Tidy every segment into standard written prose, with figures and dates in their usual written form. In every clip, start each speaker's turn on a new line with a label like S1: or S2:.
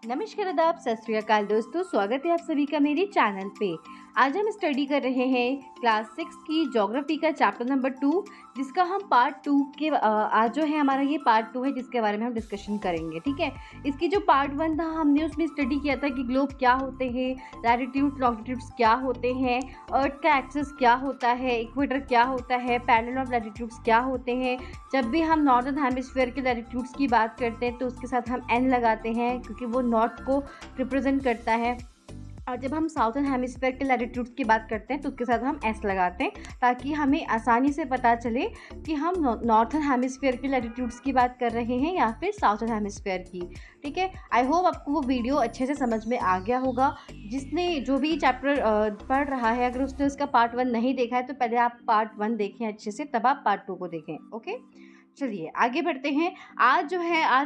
S1: नमस्कार, आदाब, सत श्री अकाल दोस्तों। स्वागत है आप सभी का मेरे चैनल पे। आज हम स्टडी कर रहे हैं क्लास 6 की ज्योग्राफी का चैप्टर नंबर 2, जिसका हम पार्ट 2 के आज जो है हमारा ये पार्ट 2 है, जिसके बारे में हम डिस्कशन करेंगे। ठीक है, इसकी जो पार्ट 1 था हमने उसमें स्टडी किया था कि ग्लोब क्या होते हैं, लैटिट्यूड लॉन्गिट्यूड्स क्या होते हैं, अर्थ का एक्सिस क्या होता है, इक्वेटर क्या होता है, पैरेलल ऑफ लैटिट्यूड्स क्या होते हैं। जब भी हम नॉर्दर्न हेमिस्फीयर के लैटिट्यूड्स की बात करते हैं तो उसके साथ हम एन लगाते हैं, क्योंकि वो नॉर्थ को रिप्रेजेंट करता है। और जब हम साउथर्न हेमिस्फीयर के लैटिट्यूड्स की बात करते हैं तो उसके साथ हम एस लगाते हैं, ताकि हमें आसानी से पता चले कि हम नॉर्थर्न हेमिस्फीयर के लैटिट्यूड्स की बात कर रहे हैं या फिर साउथर्न हेमिस्फीयर की। ठीक है, आई होप आपको वो वीडियो अच्छे से समझ में आ गया होगा। जिसने जो भी चैप्टर पढ़ रहा है, अगर उसने उसका पार्ट 1 नहीं देखा है तो पहले आप पार्ट 1 देखें अच्छे से, तब आप पार्ट 2 को देखें। ओके, चलिए आगे बढ़ते हैं। आज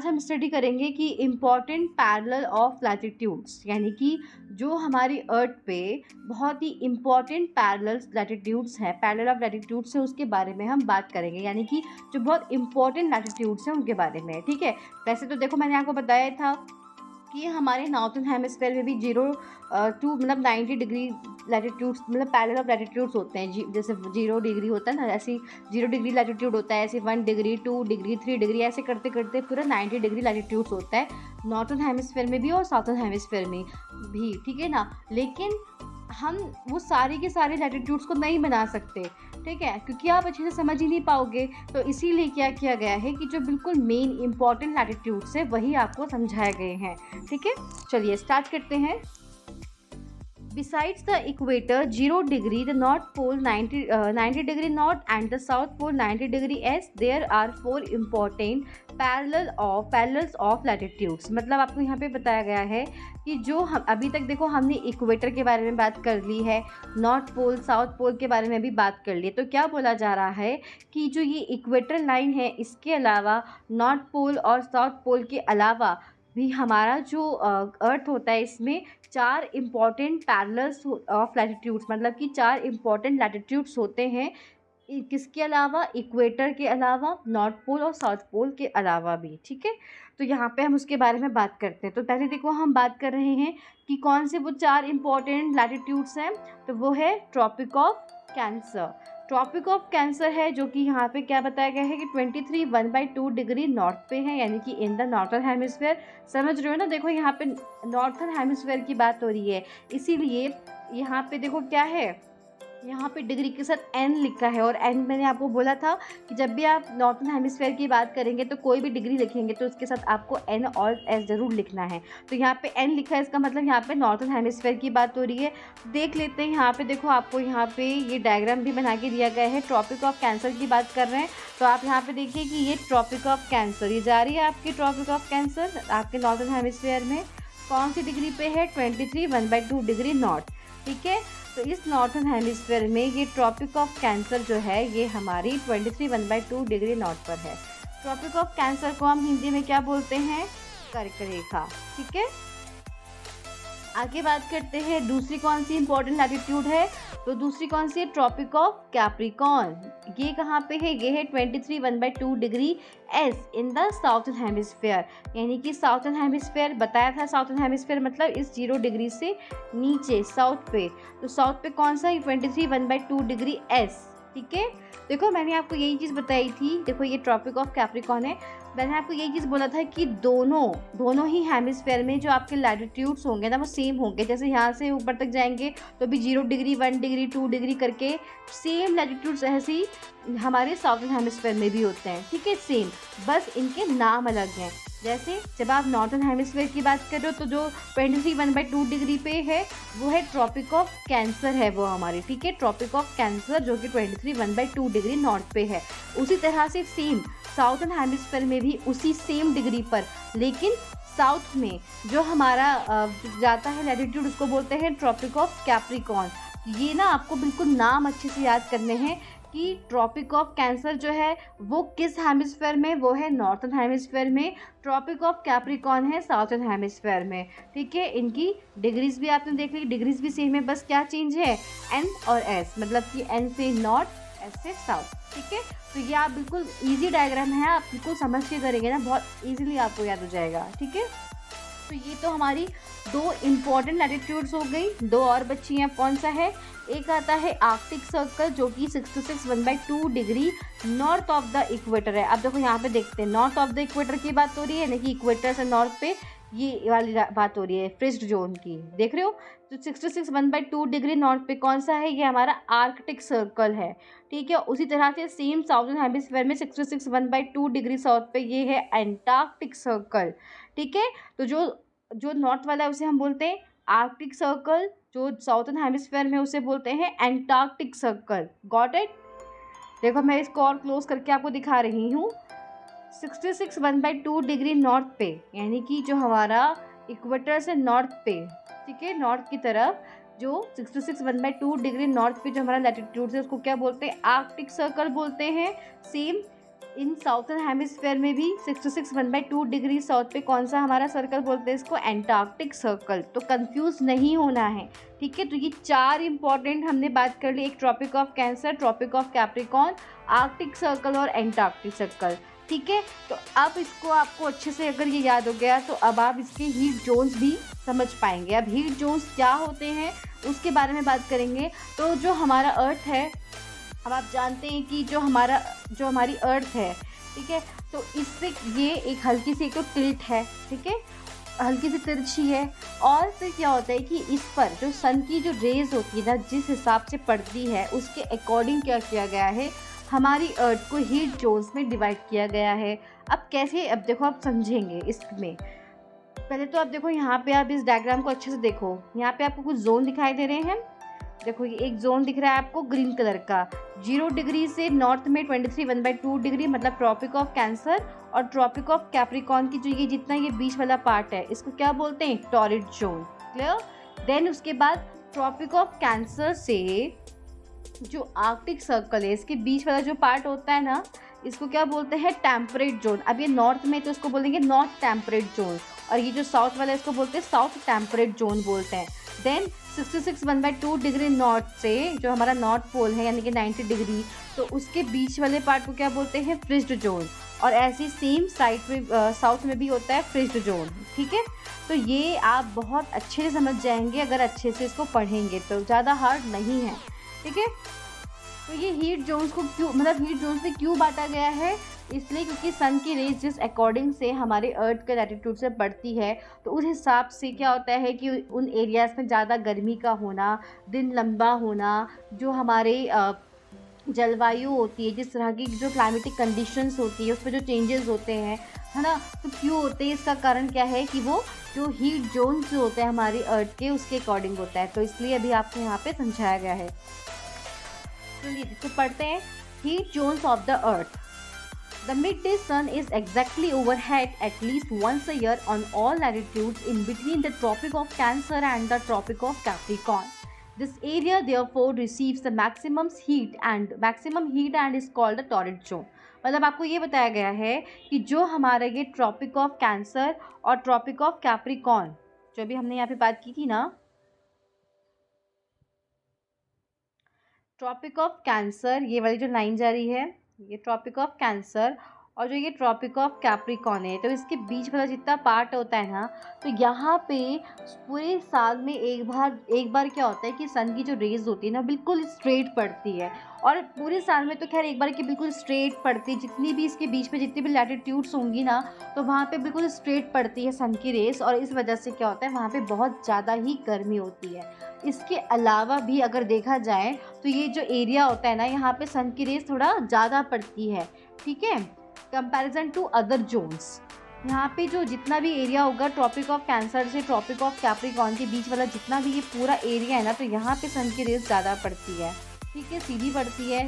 S1: हम स्टडी करेंगे कि इम्पॉर्टेंट पैरेलल ऑफ लैटिट्यूड्स, यानी कि जो हमारी अर्थ पे बहुत ही इम्पॉर्टेंट पैरेलल लैटिट्यूड्स हैं, पैरेलल ऑफ लैटिट्यूड्स हैं, उसके बारे में हम बात करेंगे। यानी कि जो बहुत इम्पॉर्टेंट लैटिट्यूड्स हैं उनके बारे में। ठीक है, वैसे तो देखो मैंने आपको बताया था कि हमारे नॉर्थर्न हेमिस्फीयर में भी 90 डिग्री लैटिट्यूड्स, मतलब पैरेलल ऑफ लैटिट्यूड्स होते हैं। जैसे 0 डिग्री होता है ना, ऐसे 0 डिग्री लैटिट्यूड होता है, ऐसे 1 डिग्री, 2 डिग्री, 3 डिग्री, ऐसे करते करते पूरा 90 डिग्री लैटिट्यूड्स होता है नॉर्थर्न हेमिस्फीयर में भी और साउथर्न हेमिस्फीयर में भी। ठीक है ना, लेकिन हम वो सारे के सारे लैटिट्यूड्स को नहीं बना सकते। ठीक है, क्योंकि आप अच्छे से समझ ही नहीं पाओगे। तो इसीलिए क्या किया गया है कि जो बिल्कुल मेन इंपॉर्टेंट लैटिट्यूड्स है वही आपको समझाए गए हैं। ठीक है, चलिए स्टार्ट करते हैं। Besides the equator 0 degree, the north pole 90 degree north and the south pole 90 degree s, there are 4 important parallels of latitudes। मतलब आपको यहाँ पे बताया गया है कि जो हम अभी तक देखो हमने इक्वेटर के बारे में बात कर ली है, नॉर्थ पोल साउथ पोल के बारे में भी बात कर ली। तो क्या बोला जा रहा है कि जो ये इक्वेटर लाइन है, इसके अलावा नॉर्थ पोल और साउथ पोल के अलावा भी हमारा जो अर्थ होता है, इसमें 4 इम्पॉर्टेंट पैरेलल्स ऑफ लैटिट्यूड्स, मतलब कि 4 इम्पॉर्टेंट लैटिट्यूड्स होते हैं। किसके अलावा? इक्वेटर के अलावा, नॉर्थ पोल और साउथ पोल के अलावा भी। ठीक है, तो यहाँ पे हम उसके बारे में बात करते हैं। तो पहले देखो हम बात कर रहे हैं कि कौन से वो 4 इम्पॉर्टेंट लैटिट्यूड्स हैं। तो वो है Tropic of Cancer. Tropic of Cancer है जो कि यहाँ पे क्या बताया गया है कि 23 डिग्री नॉर्थ पे है, यानी कि इन द नॉर्थर्न हेमिस्फीयर। समझ रहे हो ना, देखो यहाँ पे नॉर्थर्न हेमिस्फीयर की बात हो रही है, इसीलिए यहाँ पे देखो क्या है, यहाँ पे डिग्री के साथ एन लिखा है। और एन मैंने आपको बोला था कि जब भी आप नॉर्थर्न हेमिस्फीयर की बात करेंगे तो कोई भी डिग्री लिखेंगे तो उसके साथ आपको एन और एस ज़रूर लिखना है। तो यहाँ पे एन लिखा है, इसका मतलब यहाँ पे नॉर्थर्न हेमिस्फीयर की बात हो रही है। देख लेते हैं यहाँ पे, देखो आपको यहाँ पे ये डायग्राम भी बना के दिया गया है। ट्रॉपिक ऑफ कैंसर की बात कर रहे हैं तो आप यहाँ पे देखिए कि ये ट्रॉपिक ऑफ कैंसर, ये जा रही है आपकी ट्रॉपिक ऑफ कैंसर आपके नॉर्थर्न हेमिस्फीयर में। कौन सी डिग्री पे है? 23 डिग्री नॉर्थ। ठीक है, तो इस नॉर्थर्न हेमिस्फीयर में ये ट्रॉपिक ऑफ कैंसर जो है ये हमारी 23 डिग्री नॉर्थ पर है। ट्रॉपिक ऑफ कैंसर को हम हिंदी में क्या बोलते हैं? कर्क रेखा। ठीक है, आगे बात करते हैं दूसरी कौन सी इंपॉर्टेंट लैटिट्यूड है। तो दूसरी कौन सी है? Tropic of Capricorn. ये कहाँ पे है? ये है 23 degree S in the southern hemisphere, यानी कि साउथर्न हेमिस्फीयर बताया था। साउथर्न हेमिस्फीयर मतलब इस 0 डिग्री से नीचे साउथ पे। तो साउथ पे कौन सा? 23 डिग्री एस। ठीक है, देखो मैंने आपको यही चीज़ बताई थी। देखो ये ट्रॉपिक ऑफ कैप्रिकॉर्न है। मैंने आपको यही चीज़ बोला था कि दोनों ही हेमिस्फीयर में जो आपके लैटिट्यूड्स होंगे ना वो सेम होंगे। जैसे यहाँ से ऊपर तक जाएंगे तो भी 0 डिग्री, 1 डिग्री, 2 डिग्री करके सेम लैटिट्यूड्स ऐसे ही हमारे साउथर्न हेमिस्फीयर में भी होते हैं। ठीक है, सेम, बस इनके नाम अलग हैं। जैसे जब आप नॉर्थर्न हेमिस्फीयर की बात कर रहे हो तो जो 23 डिग्री पे है वो है ट्रॉपिक ऑफ कैंसर है वो हमारी। ठीक है, ट्रॉपिक ऑफ कैंसर जो कि 23 डिग्री नॉर्थ पे है। उसी तरह से सेम साउथर्न हेमिस्फीयर में भी उसी सेम डिग्री पर, लेकिन साउथ में जो हमारा जाता है लैटिट्यूड उसको बोलते हैं ट्रॉपिक ऑफ कैप्रिकॉर्न। ये ना आपको बिल्कुल नाम अच्छे से याद करने हैं कि ट्रॉपिक ऑफ कैंसर जो है वो किस हेमिस्फीयर में? वो है नॉर्थर्न हेमिस्फीयर में। ट्रॉपिक ऑफ कैप्रिकॉर्न है साउथर्न हेमिस्फीयर में। ठीक है, इनकी डिग्रीज भी आपने देख ली, डिग्रीज भी सेम है, बस क्या चेंज है? एन और एस, मतलब कि एन से नॉर्थ, एस से साउथ। ठीक है, तो ये आप बिल्कुल इजी डायग्राम है, आप बिल्कुल समझ के करेंगे ना, बहुत इजीली आपको याद हो जाएगा। ठीक है, तो ये तो हमारी दो इम्पॉर्टेंट लैटिट्यूड्स हो गई। दो और बची हैं, कौन सा है? एक आता है आर्कटिक सर्कल जो कि 66 degree north of the equator है। अब देखो यहाँ पे देखते हैं, नॉर्थ ऑफ द इक्वेटर की बात हो रही है, यानी कि इक्वेटर से नॉर्थ पे ये वाली बात हो रही है फ्रिस्ट जोन की, देख रहे हो। तो 66 डिग्री नॉर्थ पे कौन सा है? ये हमारा आर्कटिक सर्कल है, ठीक है। उसी तरह से सेम साउथर्न हेमिस्फीयर में 66 डिग्री साउथ पे ये है एंटार्क्टिक सर्कल, ठीक है। तो जो जो नॉर्थ वाला है उसे हम बोलते हैं आर्कटिक सर्कल, जो साउथर्न हेमिस्फीयर में उसे बोलते हैं एंटार्क्टिक सर्कल। Got it? देखो मैं इसको और क्लोज करके आपको दिखा रही हूँ। 66 डिग्री नॉर्थ पे, यानी कि जो हमारा इक्वेटर से नॉर्थ पे, ठीक है, नॉर्थ की तरफ जो 66 डिग्री नॉर्थ पे जो हमारा लैटिट्यूड है उसको क्या बोलते हैं? आर्कटिक सर्कल बोलते हैं। सेम इन साउथर्न हेमिस्फीयर में भी 66 डिग्री साउथ पे कौन सा हमारा सर्कल बोलते हैं? इसको एंटार्क्टिक सर्कल। तो कंफ्यूज नहीं होना है, ठीक है। तो ये चार इंपॉर्टेंट हमने बात कर ली, एक Tropic of Cancer, Tropic of Capricorn, Arctic Circle और एंटार्क्टिक सर्कल, ठीक है। तो अब इसको आपको अच्छे से अगर ये याद हो गया तो अब आप इसके हीट जोन्स भी समझ पाएंगे। अब हीट जोन्स क्या होते हैं उसके बारे में बात करेंगे। तो जो हमारा अर्थ है, अब आप जानते हैं कि जो हमारी अर्थ है, ठीक है, तो इससे ये एक हल्की सी एक तो टिल्ट है, ठीक है, हल्की सी तिरछी है। और फिर क्या होता है कि इस पर जो सन की जो रेज होती है ना, जिस हिसाब से पड़ती है उसके अकॉर्डिंग क्या किया गया है, हमारी अर्थ को हीट जोन्स में डिवाइड किया गया है। अब कैसे? अब देखो आप समझेंगे इसमें। पहले तो आप देखो यहाँ पे, आप इस डायग्राम को अच्छे से देखो, यहाँ पे आपको कुछ जोन दिखाई दे रहे हैं। देखो ये एक जोन दिख रहा है आपको ग्रीन कलर का, 0 डिग्री से नॉर्थ में 23 डिग्री मतलब ट्रॉपिक ऑफ कैंसर, और ट्रॉपिक ऑफ कैप्रिकॉर्न की जो ये जितना ये बीच वाला पार्ट है इसको क्या बोलते हैं? Torrid zone. क्लियर? देन उसके बाद ट्रॉपिक ऑफ कैंसर से जो आर्कटिक सर्कल है इसके बीच वाला जो पार्ट होता है ना, इसको क्या बोलते हैं? Temperate zone. अब ये नॉर्थ में तो इसको बोलेंगे नॉर्थ टेम्परेट जोन, और ये जो साउथ वाला है इसको बोलते हैं साउथ टेम्परेट जोन बोलते हैं। देन 66 डिग्री नॉर्थ से जो हमारा नॉर्थ पोल है यानी कि 90 डिग्री, तो उसके बीच वाले पार्ट को क्या बोलते हैं? फ्रिज्ड जोन। और ऐसी सेम साइड में साउथ में भी होता है फ्रिज्ड जोन, ठीक है। तो ये आप बहुत अच्छे से समझ जाएंगे अगर अच्छे से इसको पढ़ेंगे, तो ज़्यादा हार्ड नहीं है, ठीक है। तो ये हीट जोन्स को क्यों, मतलब हीट जोन्स में क्यों बांटा गया है? इसलिए क्योंकि सन की रेज जिस अकॉर्डिंग से हमारे अर्थ के लैटिट्यूड से बढ़ती है, तो उस हिसाब से क्या होता है कि उन एरियाज़ में ज़्यादा गर्मी का होना, दिन लंबा होना, जो हमारे जलवायु होती है, जिस तरह की जो क्लाइमेटिक कंडीशंस होती है उसमें जो चेंजेस होते हैं, है ना, तो क्यों होते हैं? इसका कारण क्या है कि वो जो हीट जोन्स जो होते हैं हमारी अर्थ के उसके अकॉर्डिंग होता है। तो इसलिए अभी आपको यहाँ पे समझाया गया है। चलिए इसको पढ़ते हैं। Heat zones of the earth. The midday sun is exactly overhead at least once a year on all latitudes in between the Tropic of Cancer and the Tropic of Capricorn. This area therefore receives the maximum heat and is called the torrid zone. मतलब आपको ये बताया गया है कि जो हमारा ये ट्रॉपिक ऑफ कैंसर और ट्रॉपिक ऑफ कैप्रिकॉर्न, जो भी हमने यहाँ पे बात की थी ना, ट्रॉपिक ऑफ कैंसर, ये वाली जो लाइन जा रही है ये ट्रॉपिक ऑफ कैंसर, और जो ये ट्रॉपिक ऑफ कैप्रिकॉर्न है, तो इसके बीच वाला जितना पार्ट होता है ना, तो यहाँ पे पूरे साल में एक बार क्या होता है कि सन की जो रेज होती है ना बिल्कुल स्ट्रेट पड़ती है। और पूरे साल में तो खैर एक बार की बिल्कुल स्ट्रेट पड़ती है, जितनी भी इसके बीच में जितनी भी लैटिट्यूड्स होंगी ना, तो वहाँ पे बिल्कुल स्ट्रेट पड़ती है सन की रेस, और इस वजह से क्या होता है वहाँ पे बहुत ज़्यादा ही गर्मी होती है। इसके अलावा भी अगर देखा जाए तो ये जो एरिया होता है ना, यहाँ पे सन की रेस थोड़ा ज़्यादा पड़ती है, ठीक है, कंपैरिजन टू अदर जोन्स। यहाँ पे जो जितना भी एरिया होगा ट्रॉपिक ऑफ कैंसर से ट्रॉपिक ऑफ कैप्रिकॉर्न के बीच वाला जितना भी ये पूरा एरिया है ना, तो यहाँ पे सन की रेस ज़्यादा पड़ती है, ठीक है, सीधी पड़ती है।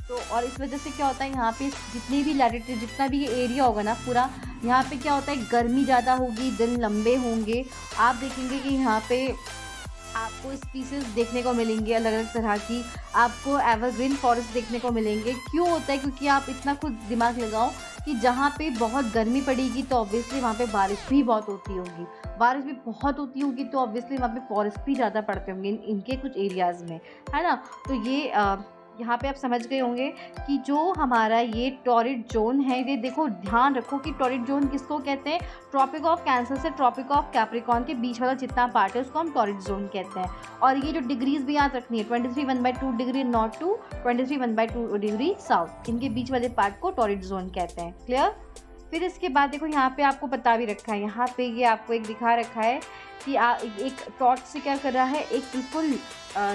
S1: तो और इस वजह से क्या होता है यहाँ पे जितनी भी लैटिट्यूड जितना भी ये एरिया होगा ना पूरा, यहाँ पे क्या होता है गर्मी ज़्यादा होगी, दिन लंबे होंगे। आप देखेंगे कि यहाँ पे आपको स्पीसीज देखने को मिलेंगे अलग अलग तरह की, आपको एवरग्रीन फॉरेस्ट देखने को मिलेंगे। क्यों होता है? क्योंकि आप इतना खुद दिमाग लगाओ कि जहाँ पे बहुत गर्मी पड़ेगी तो ऑब्वियसली वहाँ पे बारिश भी बहुत होती होगी, बारिश भी बहुत होती होगी तो ऑब्वियसली वहाँ पे फॉरेस्ट भी ज़्यादा पड़ते होंगे इनके कुछ एरियाज़ में, है ना। तो ये यहाँ पे आप समझ गए होंगे कि जो हमारा ये टॉरिड जोन है, ये देखो ध्यान रखो कि टॉरिड जोन किसको कहते हैं, ट्रॉपिक ऑफ कैंसर से ट्रॉपिक ऑफ कैप्रिकॉर्न के बीच वाला जितना पार्ट है उसको हम टॉरिड जोन कहते हैं। और ये जो डिग्रीज भी याद रखनी है, 23 1/2 degree north to 23 1/2 degree south, इनके बीच वाले पार्ट को टॉरिड जोन कहते हैं। क्लियर। फिर इसके बाद देखो यहाँ पे आपको बता भी रखा है, यहाँ पे ये आपको एक दिखा रखा है कि एक टॉर्च से क्या कर रहा है, एक बिल्कुल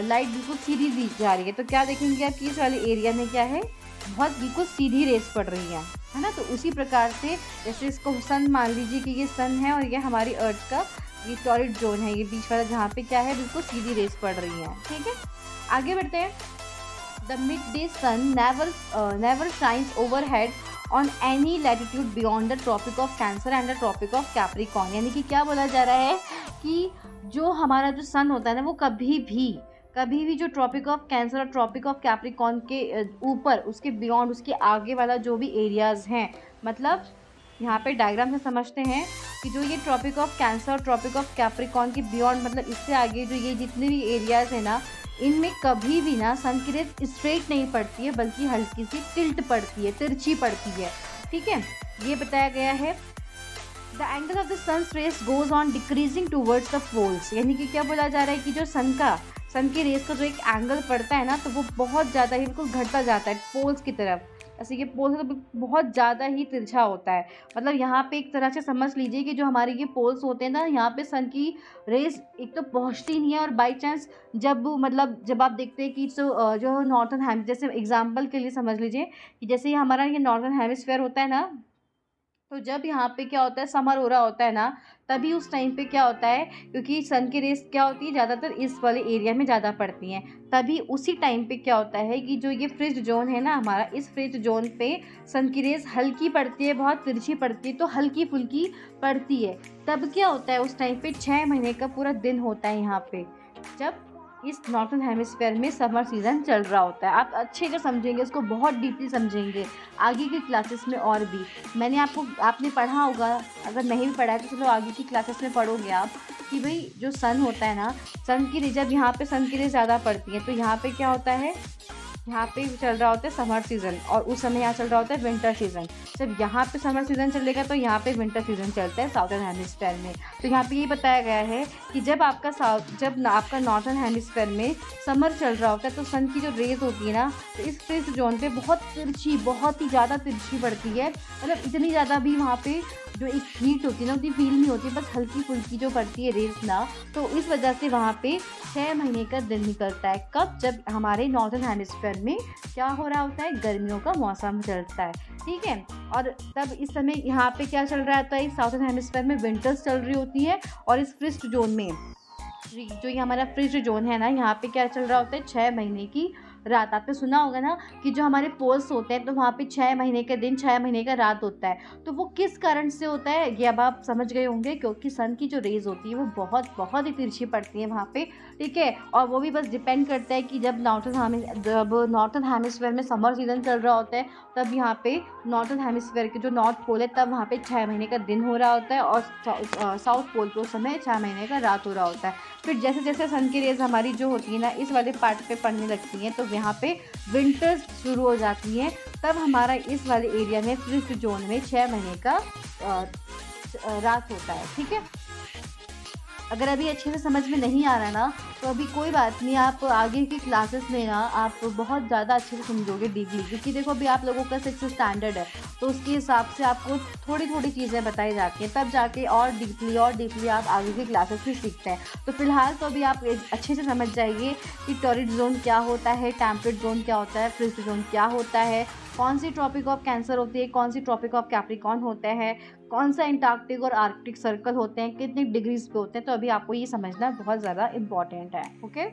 S1: लाइट बिल्कुल सीधी दी जा रही है। तो क्या देखेंगे आप कि इस वाले एरिया में क्या है, बहुत बिल्कुल सीधी रेस पड़ रही है ना। तो उसी प्रकार से जैसे इसको सन मान लीजिए कि ये सन है और ये हमारी अर्थ का ये टॉरिड जोन है, ये बीच वाला जहाँ पे क्या है बिल्कुल सीधी रेस पड़ रही है। ठीक है, आगे बढ़ते हैं। The mid day sun never shines overhead on any latitude beyond the Tropic of Cancer and the Tropic of Capricorn. यानी कि क्या बोला जा रहा है कि जो हमारा जो सन होता है ना, वो कभी भी जो ट्रॉपिक ऑफ कैंसर और ट्रॉपिक ऑफ कैप्रिकॉर्न के ऊपर, उसके बियॉन्ड, उसके आगे वाला जो भी एरियाज़ हैं, मतलब यहाँ पे डायग्राम से समझते हैं कि जो ये ट्रॉपिक ऑफ कैंसर और ट्रॉपिक ऑफ कैप्रिकॉर्न के बियॉन्ड, मतलब इससे आगे जो ये जितने भी एरियाज़ हैं ना, इनमें कभी भी ना सन की रेस स्ट्रेट नहीं पड़ती है, बल्कि हल्की सी टिल्ट पड़ती है, तिरछी पड़ती है। ठीक है, ये बताया गया है। The angle of the sun's rays goes on decreasing towards the poles. यानी कि क्या बोला जा रहा है कि जो सन की रेस का जो एक एंगल पड़ता है ना, तो वो बहुत ज़्यादा ही बिल्कुल घटता जाता है पोल्स की तरफ। ऐसे ये पोल्स तो बहुत ज़्यादा ही तिरछा होता है। मतलब यहाँ पे एक तरह से समझ लीजिए कि जो हमारे ये पोल्स होते हैं ना, यहाँ पे सन की रेस एक तो पहुँचती नहीं है, और बाई चांस जब आप देखते हैं कि जो नॉर्थन हेम, जैसे एग्जाम्पल के लिए समझ लीजिए कि जैसे ये हमारा ये नॉर्थन हेमिस्फीयर होता है ना, तो जब यहाँ पे क्या होता है, समर हो रहा होता है ना, तभी उस टाइम पे क्या होता है, क्योंकि सन की रेस क्या होती है ज़्यादातर इस वाले एरिया में ज़्यादा पड़ती हैं, तभी उसी टाइम पे क्या होता है कि जो ये फ्रिज जोन है ना हमारा, इस फ्रिज जोन पे सन की रेस हल्की पड़ती है, बहुत तिरछी पड़ती है, तो हल्की फुल्की पड़ती है। तब क्या होता है उस टाइम पे 6 महीने का पूरा दिन होता है यहाँ पे, जब इस नॉर्थन हेमिस्फीयर में समर सीज़न चल रहा होता है। आप अच्छे से समझेंगे, इसको बहुत डीपली समझेंगे आगे की क्लासेस में। और भी आपने पढ़ा होगा, अगर नहीं भी पढ़ा है तो चलो आगे की क्लासेस में पढ़ोगे आप कि भाई जो सन होता है ना, सन की रेस, जब यहाँ पे सन की रेस ज़्यादा पड़ती है, तो यहाँ पे क्या होता है, यहाँ पे चल रहा होता है समर सीज़न, और उस समय यहाँ चल रहा होता है विंटर सीज़न। जब यहाँ पे समर सीज़न चलेगा तो यहाँ पे विंटर सीज़न चलता है साउथर्न हेमिस्फीयर में। तो यहाँ पे ये बताया गया है कि जब आपका नॉर्थर्न हेमिस्फीयर में समर चल रहा होता है, तो सन की जो रेज होती है ना, तो इस फ्रिज जोन पे बहुत ही ज़्यादा तिरछी पड़ती है। मतलब इतनी ज़्यादा भी वहाँ पे जो एक हीट होती है ना, उतनी फील नहीं होती, बस हल्की फुल्की जो पड़ती है रेस ना। तो इस वजह से वहाँ पे 6 महीने का दिन निकलता है। कब? जब हमारे नॉर्थर्न हेमिस्फीयर में क्या हो रहा होता है, गर्मियों का मौसम चलता है। ठीक है, और तब इस समय यहाँ पे क्या चल रहा होता है, साउथर्न हेमिस्फीयर में विंटर्स चल रही होती है, और इस फ्रिज जोन में जो ये हमारा फ्रिज जोन है ना, यहाँ पे क्या चल रहा होता है, 6 महीने की रात। आपने सुना होगा ना कि जो हमारे पोल्स होते हैं, तो वहाँ पे 6 महीने का दिन, 6 महीने का रात होता है। तो वो किस कारण से होता है, ये अब आप समझ गए होंगे, क्योंकि सन की जो रेज होती है वो बहुत ही तिरछी पड़ती है वहाँ पे। ठीक है, और वो भी बस डिपेंड करता है कि जब नॉर्थर्न हेमिस्फीयर में समर सीजन चल रहा होता है, तब यहाँ पे नॉर्थर्न हेमिस्फीयर के जो नॉर्थ पोल है, तब वहाँ पे 6 महीने का दिन हो रहा होता है, और साउथ पोल पे उस समय 6 महीने का रात हो रहा होता है। फिर जैसे जैसे सन की रेज हमारी जो होती है ना, इस वाले पार्ट पे पड़ने लगती हैं, तो यहाँ पे विंटर्स शुरू हो जाती हैं। तब हमारा इस वाले एरिया में फ्रिज जोन में 6 महीने का रात होता है। ठीक है, अगर अभी अच्छे से समझ में नहीं आ रहा ना, तो अभी कोई बात नहीं, आप आगे की क्लासेस में ना आप बहुत ज़्यादा अच्छे से समझोगे डीपली, क्योंकि देखो अभी आप लोगों का 6th स्टैंडर्ड है, तो उसके हिसाब से आपको थोड़ी चीज़ें बताई जाती हैं, तब जाके और डीपली आप आगे की क्लासेस में सीखते हैं। तो फिलहाल तो अभी आप अच्छे से समझ जाइए कि टॉरिड जोन क्या होता है, टेम्परेट जोन क्या होता है, फ्रिज जोन क्या होता है, कौन सी ट्रॉपिक ऑफ कैंसर होती है, कौन सी ट्रॉपिक ऑफ कैप्रिकॉर्न होता है, कौन सा एंटार्क्टिक और आर्कटिक सर्कल होते हैं, कितने डिग्रीज पे होते हैं। तो अभी आपको ये समझना बहुत ज़्यादा इम्पॉर्टेंट है। ओके,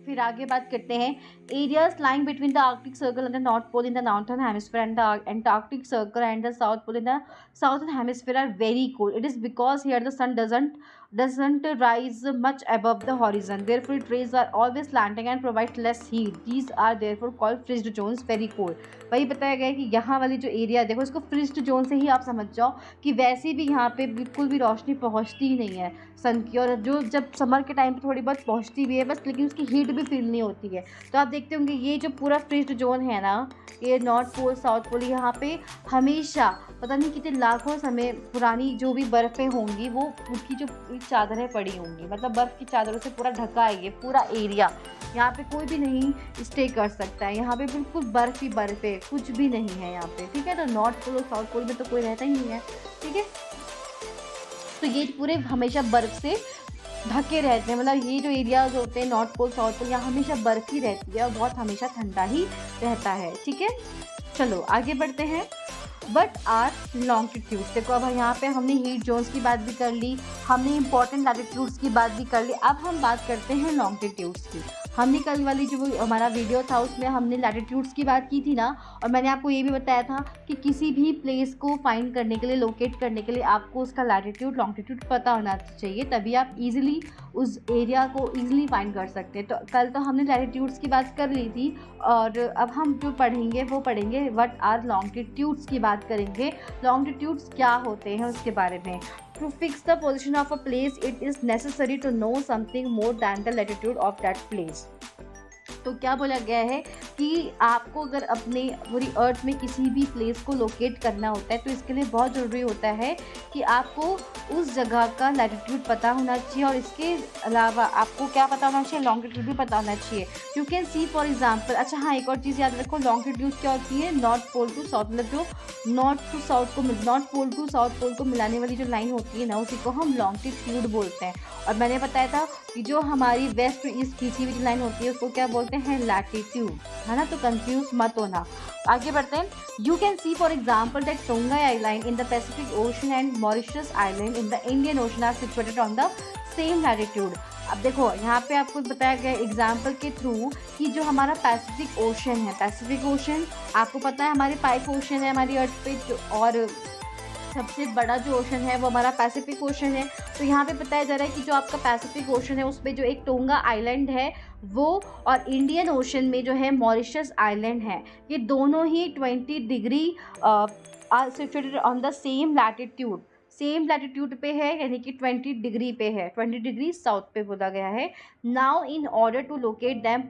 S1: फिर आगे बात करते हैं। Areas lying between the Arctic Circle and the North Pole in the northern hemisphere and the Antarctic Circle and the South Pole in the southern hemisphere are very cold. It is because here the sun doesn't doesn't rise much above the horizon. Therefore, its rays are always slanting and provide less heat. These are therefore called fringed zones, very cold. वही बताया गया है कि यहाँ वाली जो area देखो, इसको फ्रिज्ड जोन से ही आप समझ जाओ कि वैसे भी यहाँ पे बिल्कुल भी रोशनी पहुँचती ही नहीं है सन की, और जो जब समर के टाइम पे थोड़ी बहुत पहुँचती भी है बस, लेकिन उसकी हीट भी फील नहीं होती है। तो आप देखते होंगे ये जो पूरा फ्रिज्ड जोन है ना, ये नॉर्थ पोल साउथ पोल, यहाँ पे हमेशा पता नहीं कितने लाखों समय पुरानी जो भी बर्फ़ें होंगी वो उनकी जो चादरें पड़ी होंगी, मतलब बर्फ़ की चादरों से पूरा ढका है ये पूरा एरिया। यहाँ पे कोई भी नहीं स्टे कर सकता है, यहाँ पे बिल्कुल बर्फ़ ही बर्फ़ है, कुछ भी नहीं है यहाँ पे, ठीक है। तो नॉर्थ पोल और साउथ पोल में तो कोई रहता ही नहीं है, ठीक है। तो ये पूरे हमेशा बर्फ़ से ढके रहते हैं, मतलब ये जो एरियाज होते हैं नॉर्थ पोल साउथ पोल, यहाँ हमेशा बर्फ़ ही रहती है और बहुत हमेशा ठंडा ही रहता है, ठीक है। चलो आगे बढ़ते हैं। बट आर लॉन्गिट्यूड्स, देखो अब यहाँ पे हमने हीट जोन्स की बात भी कर ली, हमने इंपॉर्टेंट लैटिट्यूड्स की बात भी कर ली, अब हम बात करते हैं लॉन्गिट्यूड्स की। हमने कल वाली जो हमारा वीडियो था उसमें हमने लैटिट्यूड्स की बात की थी ना, और मैंने आपको ये भी बताया था कि किसी भी प्लेस को फाइंड करने के लिए, लोकेट करने के लिए आपको उसका लैटिट्यूड लॉन्गिट्यूड पता होना चाहिए, तभी आप इजीली उस एरिया को इजीली फाइंड कर सकते हैं। तो कल तो हमने लैटिट्यूड्स की बात कर ली थी, और अब हम जो पढ़ेंगे वो पढ़ेंगे व्हाट आर लॉन्गिट्यूड्स की बात करेंगे। लॉन्गिट्यूड्स क्या होते हैं उसके बारे में। To fix the position of a place, it is necessary to know something more than the latitude of that place. तो क्या बोला गया है कि आपको अगर अपने पूरी अर्थ में किसी भी प्लेस को लोकेट करना होता है तो इसके लिए बहुत ज़रूरी होता है कि आपको उस जगह का लैटिट्यूड पता होना चाहिए, और इसके अलावा आपको क्या पता होना चाहिए, लॉन्गिट्यूड भी पता होना चाहिए। You can see for example, अच्छा हाँ एक और चीज़ याद रखो, लॉन्गिट्यूड क्या होती है, नॉर्थ पोल टू साउथ, मतलब जो North Pole to South Pole को मिलाने वाली जो लाइन होती है ना, उसी को हम लॉन्गिट्यूड बोलते हैं। और मैंने बताया था कि जो हमारी वेस्ट टू ईस्ट खींची हुई लाइन होती है उसको क्या बोलते हैं, लैटिट्यूड, है ना। तो कंफ्यूज मत होना। आगे बढ़ते हैं। You can see for example that Tonga island in the Pacific Ocean and Mauritius island in the Indian Ocean are situated on the same latitude. अब देखो यहाँ पे आपको बताया गया एग्जाम्पल के थ्रू कि जो हमारा पैसिफिक ओशन है, पैसिफिक ओशन आपको पता है हमारे 5 ओशन है हमारी अर्थ पे, और सबसे बड़ा जो ओशन है वो हमारा पैसिफिक ओशन है। तो यहाँ पे बताया जा रहा है कि जो आपका पैसिफिक ओशन है उस पर जो एक टोंगा आइलैंड है वो, और इंडियन ओशन में जो है मॉरिशस आइलैंड है, ये दोनों ही 20 degree situated on the same latitude पे है, यानी कि 20 डिग्री पे है, 20 डिग्री साउथ पे बोला गया है। Now in order to locate them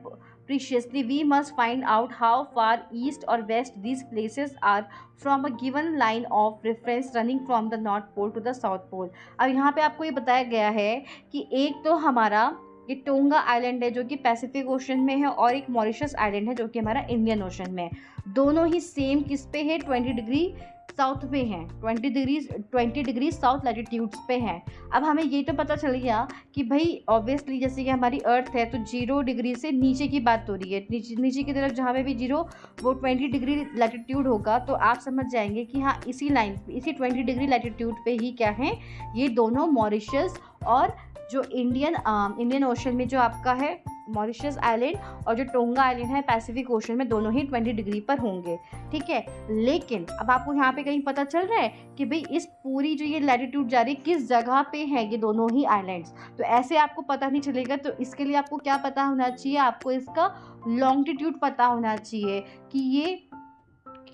S1: preciously, we must find out how far east or west these places are from a given line of reference running from the north pole to the south pole. अब यहाँ पे आपको ये बताया गया है कि एक तो हमारा ये टोंगा आइलैंड है जो कि पैसिफिक ओशन में है, और एक मॉरिशस आइलैंड है जो कि हमारा इंडियन ओशन में है। दोनों ही सेम किस पे है, 20 डिग्री साउथ पे हैं, 20 डिग्री साउथ लैटिट्यूड्स पे हैं। अब हमें ये तो पता चल गया कि भाई ऑब्वियसली जैसे कि हमारी अर्थ है तो 0 डिग्री से नीचे की बात हो रही है, नीचे की तरफ जहाँ पे भी 0 वो 20 डिग्री लैटिट्यूड होगा, तो आप समझ जाएंगे कि हाँ इसी लाइन इसी 20 डिग्री लैटिट्यूड पे ही क्या है, ये दोनों मॉरिशस और जो इंडियन ओशन में जो आपका है मॉरिशस आइलैंड, और जो टोंगा आइलैंड है पैसिफिक ओशन में, दोनों ही 20 डिग्री पर होंगे, ठीक है। लेकिन अब आपको यहाँ पे कहीं पता चल रहा है कि भाई इस पूरी जो ये लैटिट्यूड जा रही है किस जगह पे है ये दोनों ही आइलैंड्स, तो ऐसे आपको पता नहीं चलेगा। तो इसके लिए आपको क्या पता होना चाहिए, आपको इसका लॉन्गिट्यूड पता होना चाहिए कि ये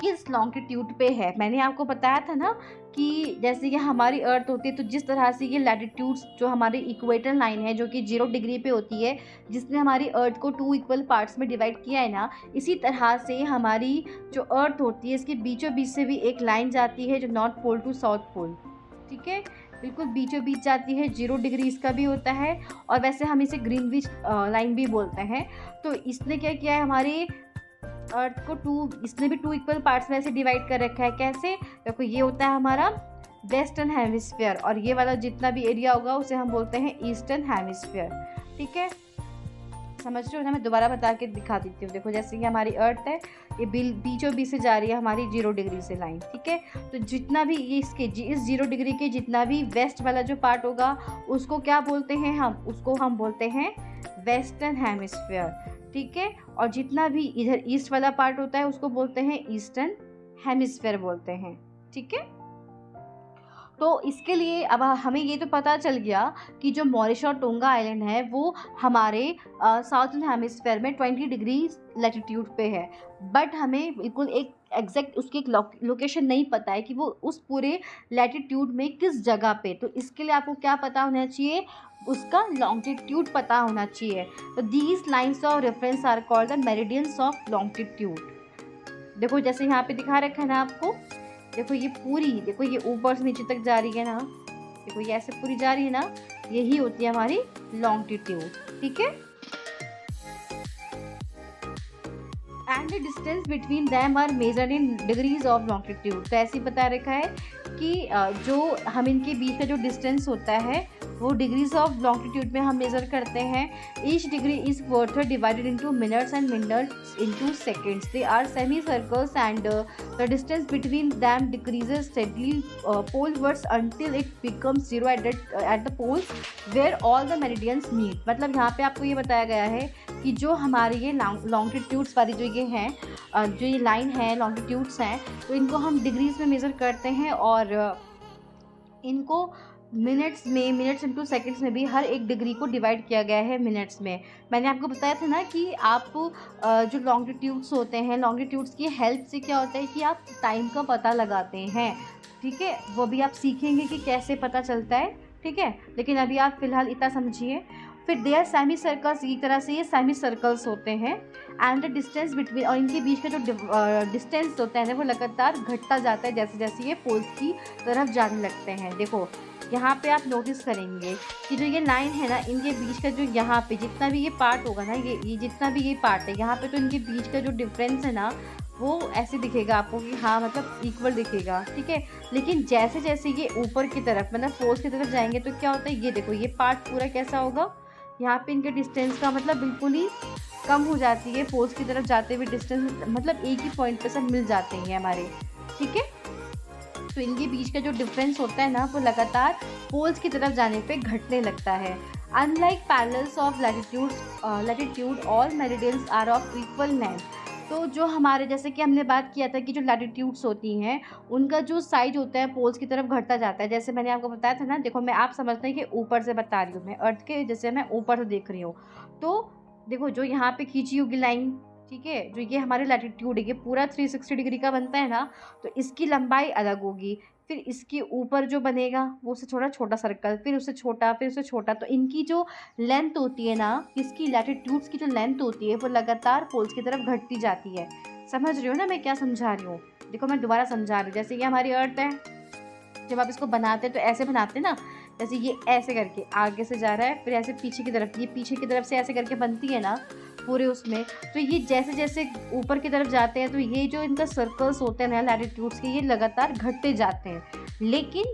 S1: किस लॉन्गिट्यूड पे है। मैंने आपको बताया था ना कि जैसे कि हमारी अर्थ होती है तो जिस तरह से ये लैटिट्यूड्स जो हमारी इक्वेटर लाइन है जो कि 0 डिग्री पे होती है, जिसने हमारी अर्थ को 2 इक्वल पार्ट्स में डिवाइड किया है ना, इसी तरह से हमारी जो अर्थ होती है इसके बीचों बीच से भी एक लाइन जाती है जो North Pole to South Pole, ठीक है, बिल्कुल बीचों बीच जाती है, 0 डिग्री इसका भी होता है, और वैसे हम इसे ग्रीनविच लाइन भी बोलते हैं। तो इसने क्या किया है, हमारे अर्थ को इसने भी 2 इक्वल पार्ट्स में ऐसे डिवाइड कर रखा है। कैसे, देखो ये होता है हमारा वेस्टर्न हेमिस्फीयर, और ये वाला जितना भी एरिया होगा उसे हम बोलते हैं ईस्टर्न हेमिस्फीयर, ठीक है, समझ रहे हो ना। मैं दोबारा बता के दिखा देती हूँ। देखो जैसे कि हमारी अर्थ है ये बीचों बीच से जा रही है हमारी 0 डिग्री से लाइन, ठीक है। तो जितना भी ये इस 0 डिग्री के जितना भी वेस्ट वाला जो पार्ट होगा उसको क्या बोलते हैं, उसको हम बोलते हैं वेस्टर्न हेमिस्फीयर, ठीक है। और जितना भी इधर ईस्ट वाला पार्ट होता है उसको बोलते हैं ईस्टर्न हेमिस्फीयर बोलते हैं, ठीक है। तो इसके लिए अब हमें ये तो पता चल गया कि जो मॉरिशस और टोंगा आइलैंड है वो हमारे साउथर्न हेमिस्फेयर में 20 डिग्री लैटिट्यूड पे है। बट हमें बिल्कुल एक एग्जैक्ट उसकी एक लोकेशन नहीं पता है कि वो उस पूरे लैटिट्यूड में किस जगह पे। तो इसके लिए आपको क्या पता होना चाहिए, उसका लॉन्गिट्यूड पता होना चाहिए। तो these lines of reference are called the meridians of longitude. देखो जैसे यहाँ पे दिखा रखा है ना आपको, देखो ये पूरी, देखो ये ऊपर से नीचे तक जा रही है ना, देखो ये ऐसे पूरी जा रही है ना, यही होती है हमारी लॉन्गिट्यूड। ठीक है, and the distance between them are measured in degrees of longitude. तो ऐसे ही बता रखा है कि जो हम इनके बीच का जो डिस्टेंस होता है वो डिग्रीज ऑफ लॉन्गिट्यूड में हम मेजर करते हैं। Each degree is further divided into minutes and minutes into seconds. They are semi circles and the distance between them decreases steadily polewards until it becomes zero at the poles where all the meridians meet. मतलब यहाँ पे आपको ये बताया गया है कि जो हमारे ये लॉन्गिट्यूड्स वाली जो ये हैं, जो ये लाइन है लॉन्गिट्यूड्स हैं, तो इनको हम डिग्रीज में मेज़र करते हैं और इनको मिनट्स में, मिनट्स इनटू सेकंड्स में भी हर एक डिग्री को डिवाइड किया गया है मिनट्स में। मैंने आपको बताया था ना कि आप जो लॉन्गिट्यूड्स होते हैं, लॉन्गिट्यूड्स की हेल्प से क्या होता है कि आप टाइम का पता लगाते हैं। ठीक है, वो भी आप सीखेंगे कि कैसे पता चलता है। ठीक है, लेकिन अभी आप फिलहाल इतना समझिए। फिर दे आर सेमी सर्कल्स, एक तरह से ये सेमी सर्कल्स होते हैं। एंड द डिस्टेंस बिटवीन, और इनके बीच का जो डिस्टेंस होता है ना वो लगातार घटता जाता है जैसे जैसे ये पोल्स की तरफ जाने लगते हैं। देखो यहाँ पे आप नोटिस करेंगे कि जो ये लाइन है ना, इनके बीच का जो यहाँ पे जितना भी ये पार्ट होगा ना, ये जितना भी ये पार्ट है यहाँ पे, तो इनके बीच का जो डिफरेंस है ना वो ऐसे दिखेगा आपको कि हाँ मतलब इक्वल दिखेगा। ठीक है, लेकिन जैसे जैसे ये ऊपर की तरफ मतलब पोल्स की तरफ जाएंगे तो क्या होता है, ये देखो ये पार्ट पूरा कैसा होगा, यहाँ पे इनके डिस्टेंस का मतलब बिल्कुल ही कम हो जाती है। पोल्स की तरफ जाते हुए डिस्टेंस मतलब एक ही पॉइंट पे सब मिल जाते हैं हमारे। ठीक है, तो इनके बीच का जो डिफरेंस होता है ना वो लगातार पोल्स की तरफ जाने पे घटने लगता है। Unlike parallels of latitude all meridians are of equal length. तो जो हमारे, जैसे कि हमने बात किया था कि जो लैटिट्यूड्स होती हैं उनका जो साइज होता है पोल्स की तरफ घटता जाता है। जैसे मैंने आपको बताया था ना, देखो मैं, आप समझते हैं कि ऊपर से बता रही हूँ, मैं अर्थ के जैसे मैं ऊपर से देख रही हूँ। तो देखो जो यहाँ पे खींची होगी लाइन, ठीक है, जो ये हमारे लैटिट्यूड है ये पूरा 360 डिग्री का बनता है ना, तो इसकी लंबाई अलग होगी। फिर इसके ऊपर जो बनेगा वो उससे थोड़ा छोटा सर्कल, फिर उससे छोटा, फिर उससे छोटा। तो इनकी जो लेंथ होती है ना, इसकी लैटिट्यूड्स की जो लेंथ होती है वो लगातार पोल्स की तरफ घटती जाती है। समझ रहे हो ना मैं क्या समझा रही हूँ? देखो मैं दोबारा समझा रही हूँ। जैसे ये हमारी अर्थ है, जब आप इसको बनाते हैं तो ऐसे बनाते हैं ना, जैसे ये ऐसे करके आगे से जा रहा है, फिर ऐसे पीछे की तरफ, ये पीछे की तरफ से ऐसे करके बनती है ना पूरे उसमें। तो ये जैसे जैसे ऊपर की तरफ जाते हैं तो ये जो इनका सर्कल्स होते हैं ना लैटिट्यूड्स के, ये लगातार घटते जाते हैं। लेकिन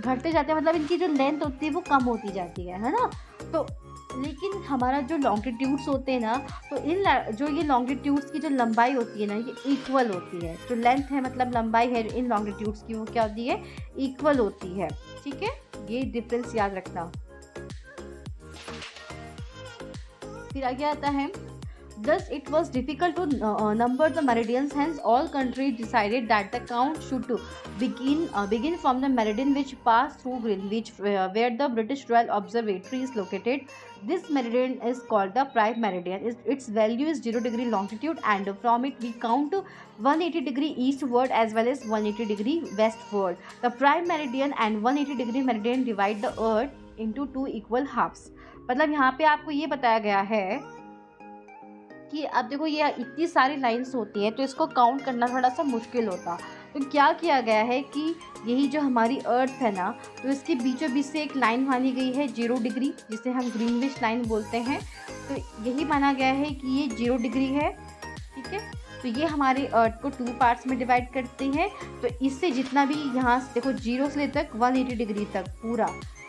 S1: घटते जाते हैं मतलब इनकी जो लेंथ होती है वो कम होती जाती है ना। तो लेकिन हमारा जो लॉन्गिट्यूड्स होते हैं ना, तो इन जो ये लॉन्गिट्यूड्स की जो लंबाई होती है ना ये इक्वल होती है। जो लेंथ है मतलब लंबाई है इन लॉन्गिट्यूड्स की, वो क्या होती है, इक्वल होती है। ठीक है, ये डिफरेंस याद रखना। फिर आगे आता है, thus it was difficult to number the meridians, hence all countries decided that the count should begin from the meridian which passed through Greenwich, where the British Royal Observatory is located. This meridian is called the prime meridian. Its value is 0 degree longitude, and from it we count 180 degree eastward as well as 180 degree westward. The prime meridian and 180 degree meridian divide the earth into two equal halves. मतलब यहाँ पे आपको ये बताया गया है कि अब देखो ये इतनी सारी लाइंस होती हैं तो इसको काउंट करना थोड़ा सा मुश्किल होता। तो क्या किया गया है कि यही जो हमारी अर्थ है ना, तो इसके बीचों बीच से एक लाइन मानी गई है 0 डिग्री, जिसे हम ग्रीनविच लाइन बोलते हैं। तो यही माना गया है कि ये 0 डिग्री है। ठीक है, तो ये हमारे अर्थ को 2 पार्ट्स में डिवाइड करते हैं। तो इससे जितना भी यहाँ से देखो 0 से ले तक 180 डिग्री तक पूरा,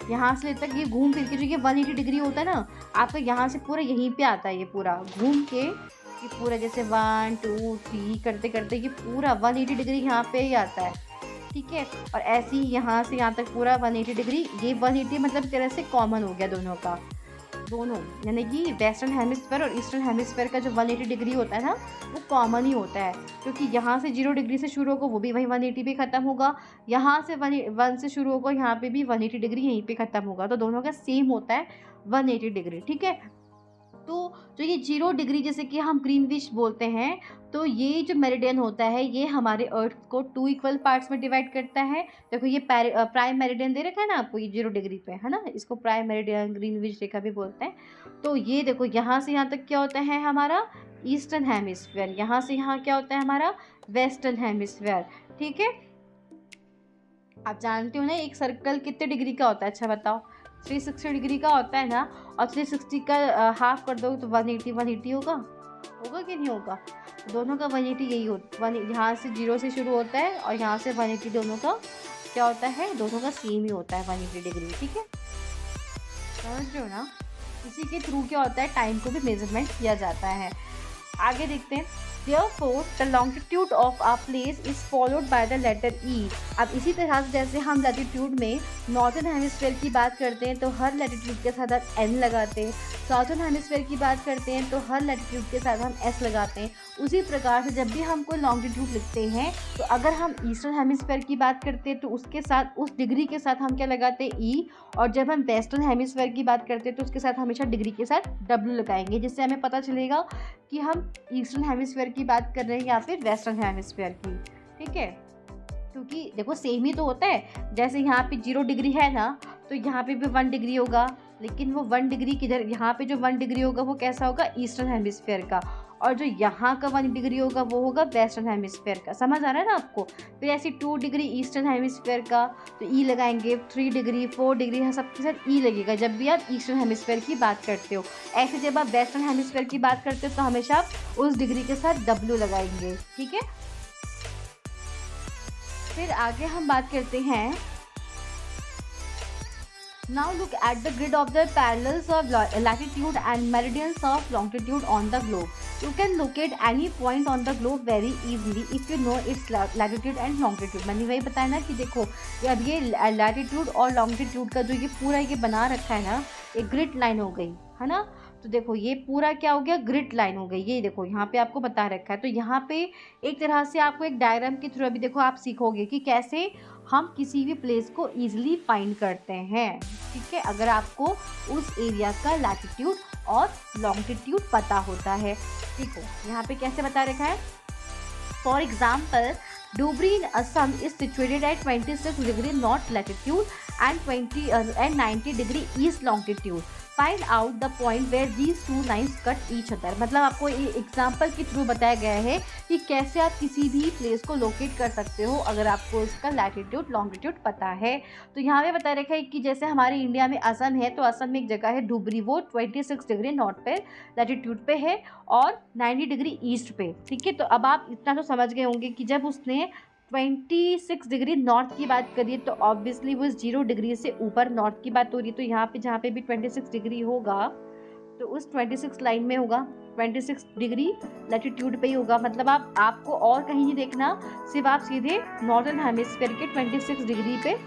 S1: यहाँ से ले तक ये घूम फिर के जो ये 180 डिग्री होता है ना, आपका यहाँ से पूरा यहीं पे आता है। ये पूरा घूम के ये पूरा जैसे 1 2 3 करते करते ये पूरा 180 डिग्री यहाँ पे ही आता है। ठीक है, और ऐसे ही यहाँ से यहाँ तक पूरा 180 डिग्री, ये 180 मतलब तरह से कॉमन हो गया दोनों का। दोनों, यानी कि वेस्टर्न हेमिस्फीयर और ईस्टर्न हेमिस्फीयर का जो 180 डिग्री होता है ना, वो कॉमन ही होता है, क्योंकि यहाँ से 0 डिग्री से शुरू होगा वो भी वहीं 180 पे ख़त्म होगा, यहाँ से 1 से शुरू होगा यहाँ पे भी 180 डिग्री यहीं पे ख़त्म होगा, तो दोनों का सेम होता है 180 डिग्री। ठीक है, तो जो ये 0 डिग्री जैसे कि हम ग्रीनविच बोलते हैं, तो ये जो मेरिडियन होता है ये हमारे अर्थ को 2 इक्वल पार्ट्स में डिवाइड करता है। देखो ये प्राइम मेरिडियन दे रखा है ना आपको, ये 0 डिग्री पे है ना, इसको प्राइम मेरिडियन ग्रीनविच रेखा भी बोलते हैं। तो ये देखो यहाँ से यहाँ तक क्या होता है हमारा ईस्टर्न हेमिस्फीयर, यहाँ से यहाँ क्या होता है हमारा वेस्टर्न हेमिस्फीयर। ठीक है, आप जानते हो ना एक सर्कल कितने डिग्री का होता है, अच्छा बताओ। 360 डिग्री का होता है ना, और 360 का हाफ कर दो तो 180 होगा, होगा कि नहीं होगा? दोनों का 180 यही होता है, यहाँ से 0 से शुरू होता है और यहाँ से 180, दोनों का क्या होता है, दोनों का सेम ही होता है 180 डिग्री। ठीक है, समझ रहे हो ना? इसी के थ्रू क्या होता है, टाइम को भी मेजरमेंट किया जाता है। आगे देखते हैं। Therefore, the longitude of a place is followed by the letter E। अब इसी तरह से जैसे हम लैटिट्यूड में नॉर्थन हेमिस्फीयर की बात करते हैं तो हर लैटिट्यूड के साथ हम N लगाते हैं, साउथर्न हेमिस्फीयर की बात करते हैं तो हर लैटिट्यूड के साथ हम S लगाते हैं। उसी प्रकार से जब भी हम कोई लॉन्गिट्यूड लिखते हैं तो अगर हम ईस्टर्न हेमिस्फीयर की बात करते हैं तो उसके साथ, उस डिग्री के साथ हम क्या लगाते हैं E, और जब हम वेस्टर्न हेमिस्फीयर की बात करते हैं तो उसके साथ हमेशा डिग्री के साथ W लगाएंगे, जिससे हमें पता चलेगा कि हम ईस्टर्न हेमिस्फीयर की बात कर रहे हैं या फिर वेस्टर्न हेमिस्फीयर की। ठीक है, क्योंकि देखो सेम ही तो होता है, जैसे यहाँ पे 0 डिग्री है ना तो यहाँ पे भी 1 डिग्री होगा, लेकिन वो 1 डिग्री किधर, यहाँ पे जो 1 डिग्री होगा वो कैसा होगा, ईस्टर्न हेमिस्फीयर का, और जो यहाँ का 1 डिग्री होगा वो होगा वेस्टर्न हेमिस्फीयर का। समझ आ रहा है ना आपको? फिर ऐसे 2 डिग्री ईस्टर्न हेमिस्फीयर का तो ई लगाएंगे, 3 डिग्री 4 डिग्री सबके साथ ई लगेगा जब भी आप ईस्टर्न हेमिस्फीयर की बात करते हो। ऐसे जब आप वेस्टर्न हेमिस्फीयर की बात करते हो तो हमेशा आप उस डिग्री के साथ W लगाएंगे। ठीक है, फिर आगे हम बात करते हैं। Now look at the grid of the parallels of latitude and meridians of longitude on the globe. You can locate any point on the globe very easily if you know its latitude and longitude। मैंने वही बताया ना कि देखो अब ये latitude और longitude का जो ये पूरा ये बना रखा है ना, एक ग्रिड लाइन हो गई है ना, तो देखो ये पूरा क्या हो गया, ग्रिड लाइन हो गई। ये देखो यहाँ पे आपको बता रखा है, तो यहाँ पे एक तरह से आपको एक डायग्राम के थ्रू अभी देखो आप सीखोगे कि कैसे हम किसी भी प्लेस को ईजिली फाइंड करते हैं। ठीक है, अगर आपको उस एरिया का लैटिट्यूड और लॉन्गिट्यूड पता होता है। देखो यहाँ पे कैसे बता रखा है, for example Dhubri in Assam is situated at 26 degree north latitude and 90 degree east longitude। Find out the point where these two lines cut each other। मतलब आपको एग्जाम्पल के थ्रू बताया गया है कि कैसे आप किसी भी प्लेस को लोकेट कर सकते हो अगर आपको इसका लैटिट्यूड लॉन्गिट्यूड पता है। तो यहाँ पे बता रखा है कि जैसे हमारे इंडिया में असम है, तो असम में एक जगह है धुबरी, वो 26 डिग्री नॉर्थ पे लैटिट्यूड पे है और 90 डिग्री ईस्ट पे। ठीक है, तो अब आप इतना तो समझ गए होंगे कि जब उसने 26 डिग्री नॉर्थ की बात करिए तो ऑब्वियसली वो 0 डिग्री से ऊपर नॉर्थ की बात हो रही है, तो यहाँ पे जहाँ पे भी 26 डिग्री होगा तो उस 26 लाइन में होगा, 26 डिग्री लैटिट्यूड पे ही होगा। मतलब आपको और कहीं नहीं देखना, सिर्फ आप सीधे नॉर्थन हेमिस्फीयर के 26 डिग्री पे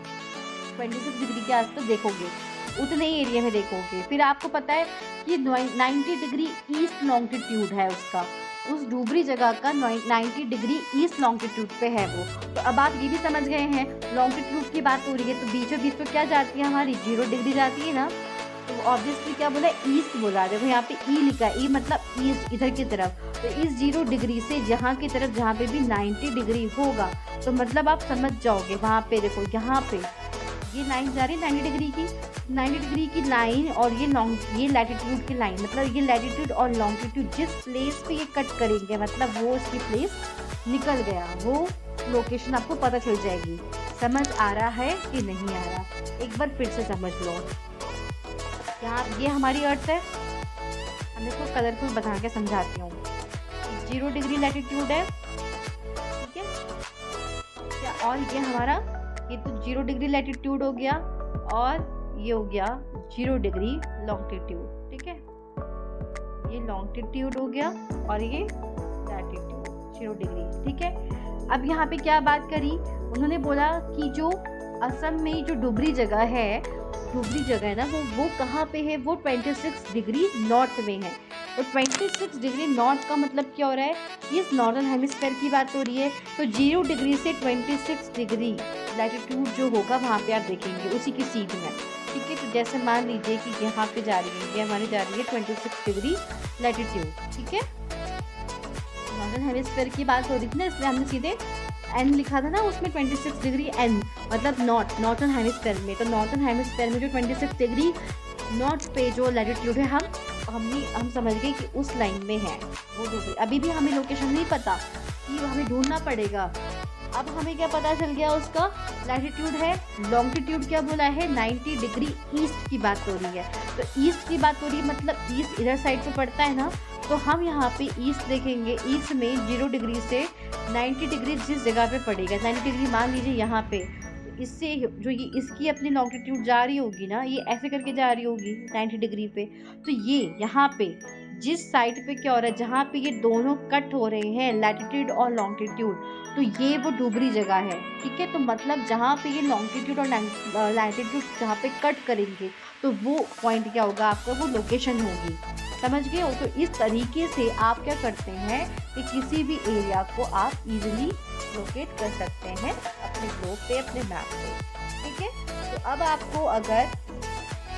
S1: 26 डिग्री के आसपास देखोगे, उतने ही एरिया में देखोगे। फिर आपको पता है कि 90 डिग्री ईस्ट लॉन्गिट्यूड है उसका, उस डूबरी जगह का 90 डिग्री ईस्ट लॉन्गिट्यूड पे है वो। तो अब आप ये भी समझ गए हैं, लॉन्गिट्यूड की बात हो रही है तो बीचों बीच में क्या जाती है हमारी, 0 डिग्री जाती है ना, तो ऑब्वियसली क्या बोला, ईस्ट बोला। देखो यहाँ पे ई लिखा है, ई मतलब ईस्ट, इधर की तरफ, तो इस 0 डिग्री से यहाँ की तरफ जहाँ पे भी 90 डिग्री होगा तो मतलब आप समझ जाओगे वहाँ पे। देखो यहाँ पे ये लाइन जा रही है 90 डिग्री की लाइन, और ये लैटिट्यूड की लाइन, मतलब ये लैटिट्यूड और लॉन्गिट्यूड जिस प्लेस पे ये कट करेंगे मतलब वो उसकी प्लेस निकल गया, वो लोकेशन आपको पता चल जाएगी। समझ आ रहा है कि नहीं आ रहा, एक बार फिर से समझ लो। यहाँ ये हमारी अर्थ है, हम इसको कलरफुल बना के समझाती हूँ। 0 डिग्री लैटिट्यूड है, ठीक है, और ये हमारा, ये तो 0 डिग्री लैटिट्यूड हो गया और ये हो गया 0 डिग्री लॉन्गिट्यूड। ठीक है, ये लॉन्गिट्यूड हो गया और ये लैटिट्यूड 0 डिग्री। ठीक है, अब यहाँ पे क्या बात करी, उन्होंने बोला कि जो असम में जो डुबरी जगह है ढूबरी जगह है ना वो कहाँ पे है, वो 26 डिग्री नॉर्थ में है। तो 26 डिग्री नॉर्थ का मतलब क्या हो रहा है, इस नॉर्दर्न हेमिस्फेयर की बात हो रही है। तो 0 डिग्री से 26 डिग्री लैटिट्यूड जो होगा वहाँ पे आप देखेंगे उसी की सीध में, ठीक है। तो जैसे मान लीजिए कि यहाँ पे जा रही है, ये हमारी जा रही है 26 डिग्री लैटिट्यूड, ठीक है। नॉर्दर्न हेमिस्फेयर की बात हो रही थी ना, इसलिए हमने सीधे एन लिखा था ना, उसमें 26 डिग्री एन मतलब नॉर्थन हेमिस्फेयर में। तो नॉर्थन हेमिस्फेयर में जो 26 डिग्री नॉर्थ पे जो लैटिट्यूड है हम समझ गए कि उस लाइन में है वो डूबरी। अभी भी हमें लोकेशन नहीं पता कि हमें ढूंढना पड़ेगा। अब हमें क्या पता चल गया, उसका लैटिट्यूड है। लॉन्गिट्यूड क्या बोला है, 90 डिग्री ईस्ट की बात हो रही है। तो ईस्ट की बात हो रही है मतलब ईस्ट इधर साइड पे पड़ता है ना, तो हम यहाँ पे ईस्ट देखेंगे। ईस्ट में 0 डिग्री से 90 डिग्री जिस जगह पे पड़ेगा, 90 डिग्री मान लीजिए यहाँ पे, इससे जो ये इसकी अपनी लॉन्गिट्यूड जा रही होगी ना, ये ऐसे करके जा रही होगी 90 डिग्री पे। तो ये यहाँ पे जिस साइड पे क्या हो रहा है, जहाँ पे ये दोनों कट हो रहे हैं लैटिट्यूड और लॉन्गिट्यूड, तो ये वो डूबरी जगह है, ठीक है। तो मतलब जहाँ पे ये लॉन्गिट्यूड और लैटिट्यूड जहाँ पे कट करेंगे, तो वो पॉइंट क्या होगा आपका, वो लोकेशन होगी। समझ गए हो। तो इस तरीके से आप क्या करते हैं कि किसी भी एरिया को आप इजीली लोकेट कर सकते हैं अपने ग्लोब पे, अपने मैप पे, ठीक है। तो अब आपको अगर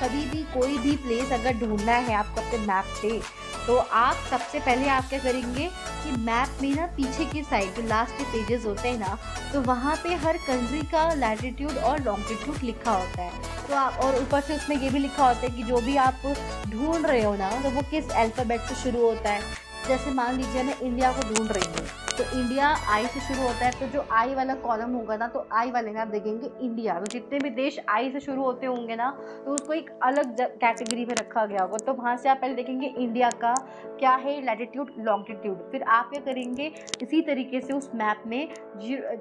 S1: कभी भी कोई भी प्लेस अगर ढूंढना है आपको अपने मैप पे, तो आप सबसे पहले आप क्या करेंगे कि मैप में ना पीछे की साइड जो लास्ट के पेजेस होते हैं ना, तो वहाँ पे हर कंट्री का लैटिट्यूड और लॉन्गिट्यूड लिखा होता है। तो आप और ऊपर से उसमें ये भी लिखा होता है कि जो भी आप ढूंढ रहे हो ना, तो वो किस अल्फ़ाबेट से शुरू होता है। जैसे मान लीजिए मैं इंडिया को ढूंढ रही हूँ, तो इंडिया आई से शुरू होता है। तो जो आई वाला कॉलम होगा ना, तो आई वाले में आप देखेंगे इंडिया। तो जितने भी देश आई से शुरू होते होंगे ना, तो उसको एक अलग कैटेगरी में रखा गया होगा। तो वहाँ से आप पहले देखेंगे इंडिया का क्या है लैटिट्यूड लॉन्गिट्यूड। फिर आप क्या करेंगे, इसी तरीके से उस मैप में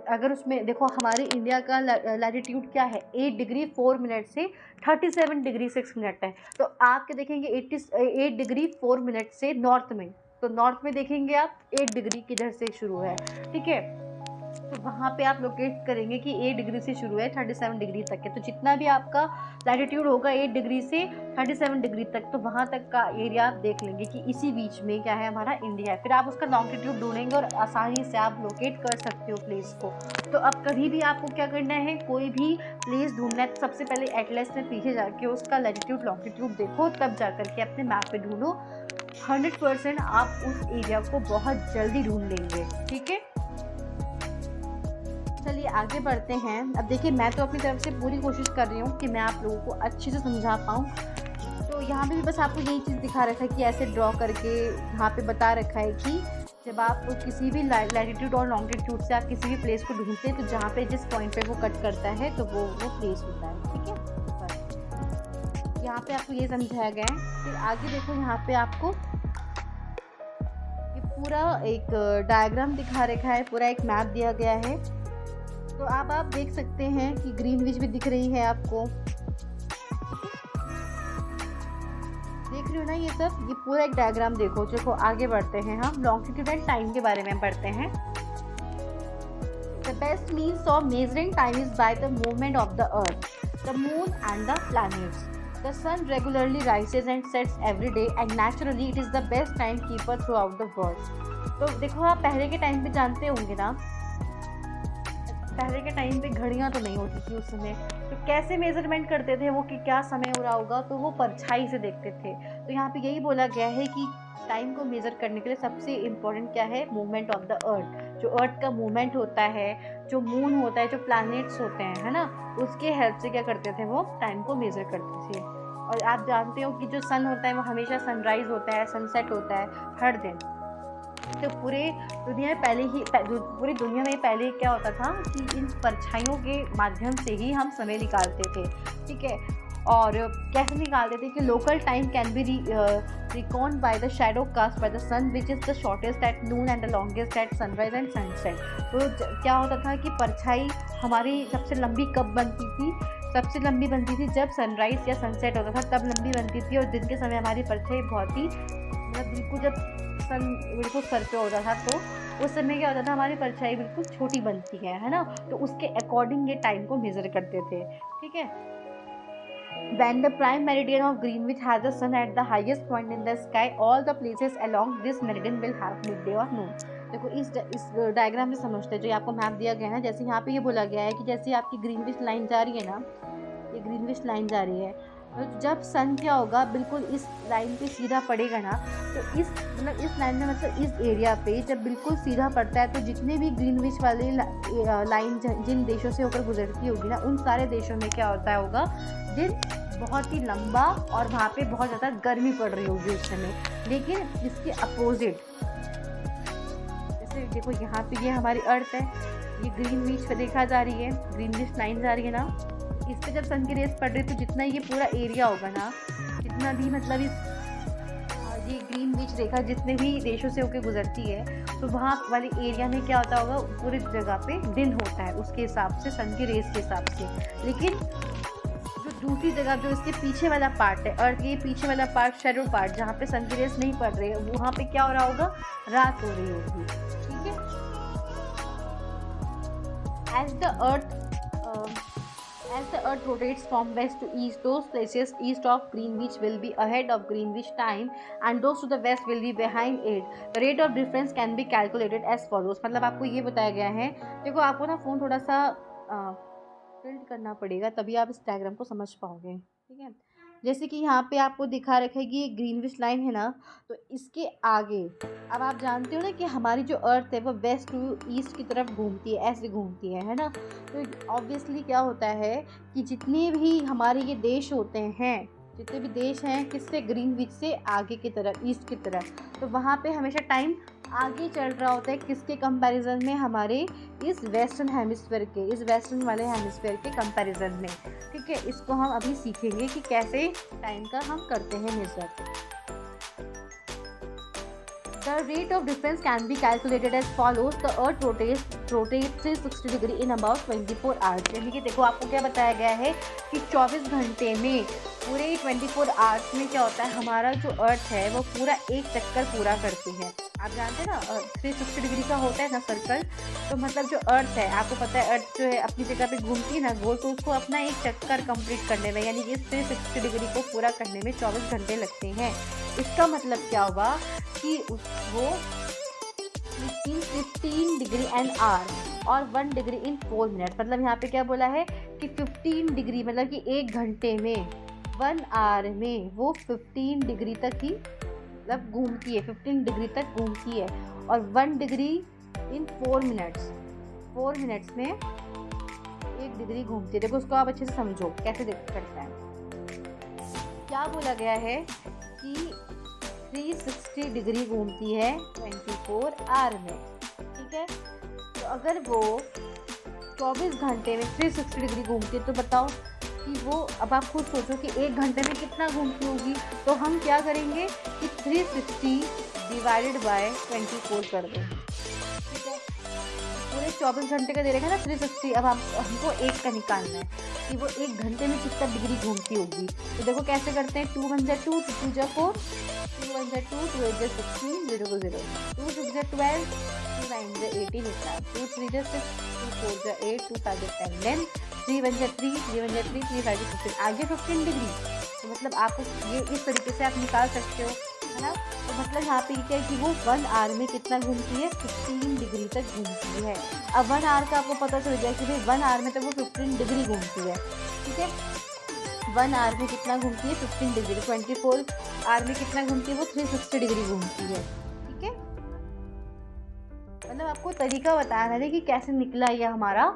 S1: अगर उसमें देखो हमारे इंडिया का लैटिट्यूड क्या है, 8 डिग्री 4 मिनट से 37 डिग्री 6 मिनट है। तो आप क्या देखेंगे 8 डिग्री 4 मिनट से नॉर्थ में, तो नॉर्थ में देखेंगे आप 8 डिग्री किधर से शुरू है, ठीक है। तो वहाँ पे आप लोकेट करेंगे कि 8 डिग्री से शुरू है 37 डिग्री तक है। तो जितना भी आपका लैटिट्यूड होगा 8 डिग्री से 37 डिग्री तक, तो वहाँ तक का एरिया आप देख लेंगे कि इसी बीच में क्या है, हमारा इंडिया है। फिर आप उसका लॉन्गिट्यूड ढूंढेंगे और आसानी से आप लोकेट कर सकते हो प्लेस को। तो अब कभी भी आपको क्या करना है, कोई भी प्लेस ढूंढना है तो सबसे पहले एटलस में पीछे जाके उसका लैटिट्यूड लॉन्गिट्यूड देखो, तब जा करके अपने मैप पे ढूंढो। 100% आप उस एरिया को बहुत जल्दी ढूंढ लेंगे, ठीक है। चलिए आगे बढ़ते हैं। अब देखिए मैं तो अपनी तरफ से पूरी कोशिश कर रही हूँ कि मैं आप लोगों को अच्छे से समझा पाऊँ। तो यहाँ पे भी बस आपको यही चीज़ दिखा रखा है कि ऐसे ड्रॉ करके यहाँ पे बता रखा है कि जब आप किसी भी लैटिट्यूड और लॉन्गिट्यूड से आप किसी भी प्लेस को ढूंढते हैं, तो जहाँ पे जिस पॉइंट पे वो कट करता है, तो वो प्लेस होता है, ठीक है। बस यहाँ पे आपको ये समझाया गया है। फिर आगे देखो, यहाँ पे आपको ये पूरा एक डायग्राम दिखा रखा है, पूरा एक मैप दिया गया है। तो आप देख सकते हैं कि ग्रीनविच भी दिख रही है आपको, देख रहे हो ना ये सब, ये पूरा एक डायग्राम देखो। देखो आगे बढ़ते हैं, हम लॉन्गिट्यूड एंड टाइम के बारे में पढ़ते हैं। The best means of measuring time is by the movement of the earth, the moon and the planets. The sun regularly rises and sets every day and naturally it is the best timekeeper throughout the world. तो देखो आप पहले के time पे जानते होंगे ना, पहले के टाइम पे घड़ियाँ तो नहीं होती थी उस समय, तो कैसे मेजरमेंट करते थे वो कि क्या समय हो रहा होगा, तो वो परछाई से देखते थे। तो यहाँ पे यही बोला गया है कि टाइम को मेज़र करने के लिए सबसे इम्पोर्टेंट क्या है, मूवमेंट ऑफ द अर्थ। जो अर्थ का मूवमेंट होता है, जो मून होता है, जो प्लैनेट्स होते हैं, है ना, उसके हेल्प से क्या करते थे, वो टाइम को मेज़र करते थे। और आप जानते हो कि जो सन होता है वो हमेशा सनराइज़ होता है, सनसेट होता है हर दिन। तो पूरी दुनिया में पहले क्या होता था कि इन परछाइयों के माध्यम से ही हम समय निकालते थे, ठीक है। और कैसे निकालते थे कि local time can be reckoned by the shadow cast by the sun which is the shortest at noon and the longest at sunrise and sunset. तो क्या होता था कि परछाई हमारी सबसे लंबी कब बनती थी, सबसे लंबी बनती थी जब सनराइज़ या सनसेट होता था, तब लंबी बनती थी। और दिन के समय हमारी परछाई बहुत ही मतलब बिल्कुल, जब सन बिल्कुल सर पे होता था, तो उस समय क्या होता था, हमारी परछाई बिल्कुल छोटी बनती है ना। तो उसके अकॉर्डिंग ये टाइम को मेज़र करते थे, ठीक है। When the prime meridian of Greenwich has the sun at the highest point in the sky, all the places along this meridian will have midday or noon. देखो इस डायग्राम से समझते हैं, जो आपको मैप दिया गया है ना, जैसे यहाँ पे ये बोला गया है कि जैसे आपकी ग्रीनविच लाइन जा रही है ना, ये ग्रीनविच लाइन जा रही है, तो जब सन क्या होगा बिल्कुल इस लाइन पे सीधा पड़ेगा ना, तो इस मतलब इस लाइन में मतलब इस एरिया पे जब बिल्कुल सीधा पड़ता है, तो जितने भी ग्रीनविच वाली लाइन जिन देशों से होकर गुजरती होगी ना, उन सारे देशों में क्या होता होगा, दिन बहुत ही लंबा और वहाँ पे बहुत ज़्यादा गर्मी पड़ रही होगी उस समय। लेकिन इसके अपोजिट, जैसे देखो यहाँ पे ये हमारी अर्थ है, ये ग्रीनविच पे देखा जा रही है, ग्रीनविच लाइन जा रही है ना, इस पे जब सन की रेस पड़ रही है, तो जितना ये पूरा एरिया होगा ना, जितना भी मतलब इस ये ग्रीनविच रेखा जितने भी देशों से होकर गुजरती है, तो वहाँ वाले एरिया में क्या होता होगा, पूरी जगह पे दिन होता है उसके हिसाब से, सन की रेस के हिसाब से। लेकिन दूसरी जगह जो इसके पीछे वाला पार्ट है, अर्थ के पीछे वाला पार्ट, शेडो पार्ट, जहाँ पे सन की रेस नहीं पड़ रही है, वहाँ पे क्या हो रहा होगा, रात हो रही होगी। ठीक है। As the earth rotates from west to east, those places east of Greenwich will be ahead of Greenwich time and those to the west will be behind it. The rate of difference can be calculated as follows. मतलब आपको ये बताया गया है, देखो आपको ना phone थोड़ा सा टिल्ट करना पड़ेगा, तभी आप इस डायग्राम को समझ पाओगे। ठीक है। जैसे कि यहाँ पे आपको दिखा रखा है कि ये ग्रीनविच लाइन है ना, तो इसके आगे अब आप जानते हो ना कि हमारी जो अर्थ है वो वेस्ट टू ईस्ट की तरफ घूमती है, ऐसे घूमती है ना। तो ऑब्वियसली क्या होता है कि जितने भी हमारे ये देश होते हैं, जितने भी देश हैं, किससे, ग्रीनविच से आगे की तरफ, ईस्ट की तरफ, तो वहाँ पे हमेशा टाइम आगे चल रहा होता है, किसके कंपैरिजन में, हमारे इस वेस्टर्न हेमिस्फीयर के, इस वेस्टर्न वाले हेमिस्फीयर के कंपैरिजन में। ठीक है। इसको हम अभी सीखेंगे कि कैसे टाइम का हम करते हैं major. The rate of difference can be calculated as follows. The earth rotates 360 degree in about 24 hours. यानी कि देखो आपको क्या बताया गया है कि 24 घंटे में, पूरे 24 आवर्स में क्या होता है, हमारा जो अर्थ है वो पूरा एक चक्कर पूरा करती है। आप जानते हैं ना 360 डिग्री का होता है ना सर्कल, तो मतलब जो अर्थ है, आपको पता है अर्थ जो है अपनी जगह पे घूमती है ना गोल, तो उसको अपना एक चक्कर कंप्लीट करने में, यानी कि इस 360 डिग्री को पूरा करने में 24 घंटे लगते हैं। इसका मतलब क्या हुआ कि वो 15 डिग्री एन आवर और 1 डिग्री इन 4 मिनट। मतलब यहाँ पे क्या बोला है कि 15 डिग्री मतलब कि एक घंटे में, 1 आवर में वो 15 डिग्री तक ही मतलब घूमती है, 15 डिग्री तक घूमती है, और 1 डिग्री इन 4 मिनट्स, 4 मिनट्स में 1 डिग्री घूमती है। देखो उसको आप अच्छे से समझो कैसे करता है। क्या बोला गया है कि 360 डिग्री घूमती है 24 आवर में। ठीक है। तो अगर वो 24 घंटे में 360 डिग्री घूमती है, तो बताओ कि वो, अब आप खुद सोचो कि एक घंटे में कितना घूमती होगी। तो हम क्या करेंगे कि 360 डिवाइडेड बाय 24 कर दें। ठीक है। पूरे 24 घंटे का दे रहेगा ना 360, अब हमको एक का निकालना है कि वो एक घंटे में कितना डिग्री घूमती होगी। तो देखो कैसे करते हैं, 2 1 जा 2, 2 जा 4, 2 1 जा 2, 2 8 जा 16, 0 को 0, 2 6 जा 12, 2 9 जा 18 इतना, 2 3 जा 6, 2 4 जा 8, 2 5 जा 10, देन 3 1 जा 3, 3 1 जा 3, 3 5 जा 15, आगे 15 डिग्री। तो मतलब आप ये इस तरीके से आप निकाल सकते हो, है ना। तो मतलब यहाँ पे क्या है कि वो 1 आवर में कितना घूमती है, 15 डिग्री तक घूमती है। अब 1 आवर का आपको पता चल गया कि भाई 1 आवर में तो वो 15 डिग्री घूमती है। ठीक है। 1 आवर में कितना घूमती है, 15 डिग्री। 24 आवर में कितना घूमती है, वो 360 डिग्री घूमती है। ठीक है। मतलब आपको तरीका बताया है कि कैसे निकला ये हमारा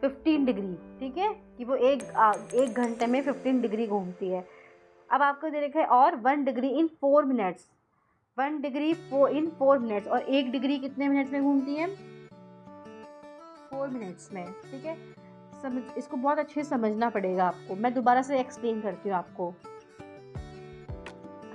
S1: 15 डिग्री। ठीक है, कि वो एक घंटे में 15 डिग्री घूमती है। अब आपको दे रखा है और 1 degree in 4 minutes, 1 degree in 4 minutes, और 1 डिग्री कितने मिनट्स में घूमती है, 4 मिनट्स में। ठीक है। इसको बहुत अच्छे से समझना पड़ेगा आपको। मैं दोबारा से एक्सप्लेन करती हूँ आपको।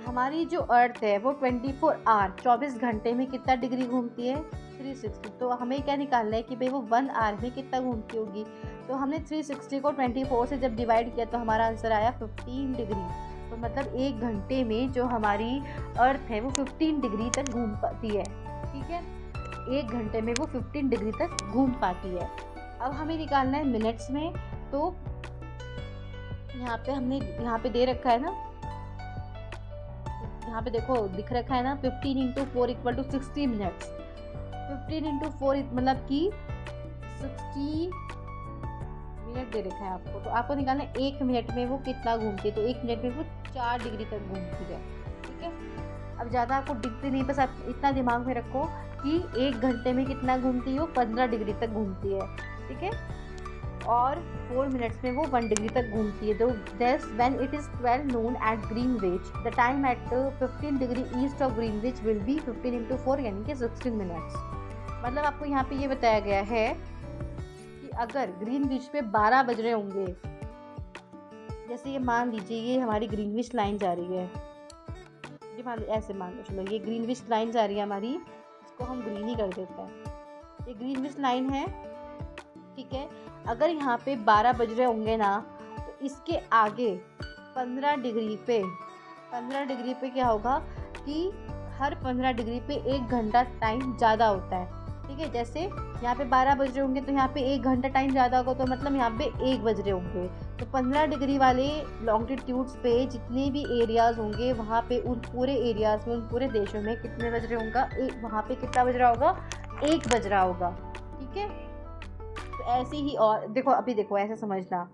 S1: हमारी जो अर्थ है वो 24 आवर 24 घंटे में कितना डिग्री घूमती है, 360। तो हमें क्या निकालना है कि भाई वो 1 आवर में कितना घूमती होगी। तो हमने 360 को 24 से जब डिवाइड किया तो हमारा आंसर आया 15 डिग्री। तो मतलब एक घंटे में जो हमारी अर्थ है वो 15 डिग्री तक घूम पाती है। ठीक है। एक घंटे में वो 15 डिग्री तक घूम पाती है। अब हमें निकालना है मिनट्स में। तो यहाँ पे हमने यहाँ पे दे रखा है ना, यहाँ पे देखो दिख रखा है ना 15 into 4 equal to 60 minutes. 15 into 4 मतलब कि 60 मिनट दे रखा है आपको, तो आपको निकालना है 1 मिनट में वो कितना घूमती है। तो 1 मिनट में वो 4 डिग्री तक घूमती है। ठीक है, अब ज़्यादा आपको डिग्री नहीं, बस आप इतना दिमाग में रखो कि 1 घंटे में कितना घूमती है, वो 15 डिग्री तक घूमती है। ठीक है, और 4 मिनट्स में वो 1 डिग्री तक घूमती है। तो that's when it is 12 noon at Greenwich, the time at 15 degree east of Greenwich will be 15 into 4 यानी कि 16 मिनट्स। मतलब आपको यहाँ पे ये बताया गया है कि अगर ग्रीनविच पे 12 बज रहे होंगे, जैसे ये मान लीजिए ये हमारी ग्रीनविच लाइन जा रही है, ये मान ऐसे मान लो, चलो ये ग्रीनविच लाइन जा रही है हमारी, इसको हम ग्रीन ही कर देते हैं। ये ग्रीनविच लाइन है। ठीक है, अगर यहाँ पे 12 बज रहे होंगे ना, तो इसके आगे 15 डिग्री पे क्या होगा कि हर 15 डिग्री पे 1 घंटा टाइम ज़्यादा होता है। ठीक है, जैसे यहाँ पे 12 बज रहे होंगे तो यहाँ पे 1 घंटा टाइम ज़्यादा होगा, तो मतलब यहाँ पे 1 बज रहे होंगे। तो 15 डिग्री वाले लॉन्गिट्यूड्स पे जितने भी एरियाज़ होंगे, वहाँ पे उन पूरे एरियाज़ में, उन पूरे देशों में कितने बज रहे होगा, वहाँ पे कितना बज रहा होगा, 1 बज रहा होगा। ठीक है, तो ऐसे ही, और देखो अभी देखो ऐसे समझना,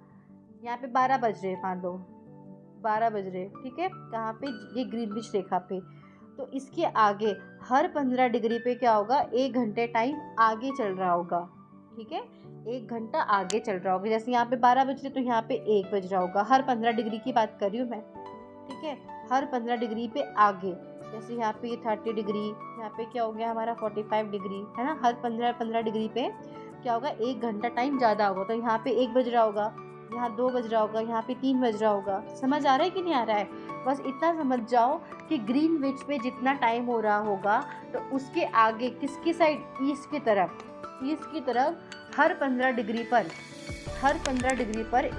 S1: यहाँ पे 12 बज रहे, मान लो 12 बज रहे। ठीक है, कहाँ पे, ये ग्रीनविच रेखा पे। तो इसके आगे हर 15 डिग्री पे क्या होगा, 1 घंटे टाइम आगे चल रहा होगा। ठीक है, 1 घंटा आगे चल रहा होगा। जैसे यहाँ पे 12 बज रहे तो यहाँ पे 1 बज रहा होगा। हर 15 डिग्री की बात कर रही हूँ मैं। ठीक है, हर 15 डिग्री पे आगे, जैसे यहाँ पे ये 30 डिग्री, यहाँ पे क्या हो गया हमारा 45 डिग्री, है ना। हर 15 डिग्री पे क्या होगा, 1 घंटा टाइम ज़्यादा होगा। तो यहाँ पे 1 बज रहा होगा, यहाँ 2 बज रहा होगा, यहाँ पे 3 बज रहा होगा। समझ आ रहा है कि नहीं आ रहा है? बस इतना समझ जाओ कि ग्रीनविच पे जितना टाइम हो रहा होगा, तो उसके आगे किसकी साइड, ईस्ट की तरफ हर 15 डिग्री पर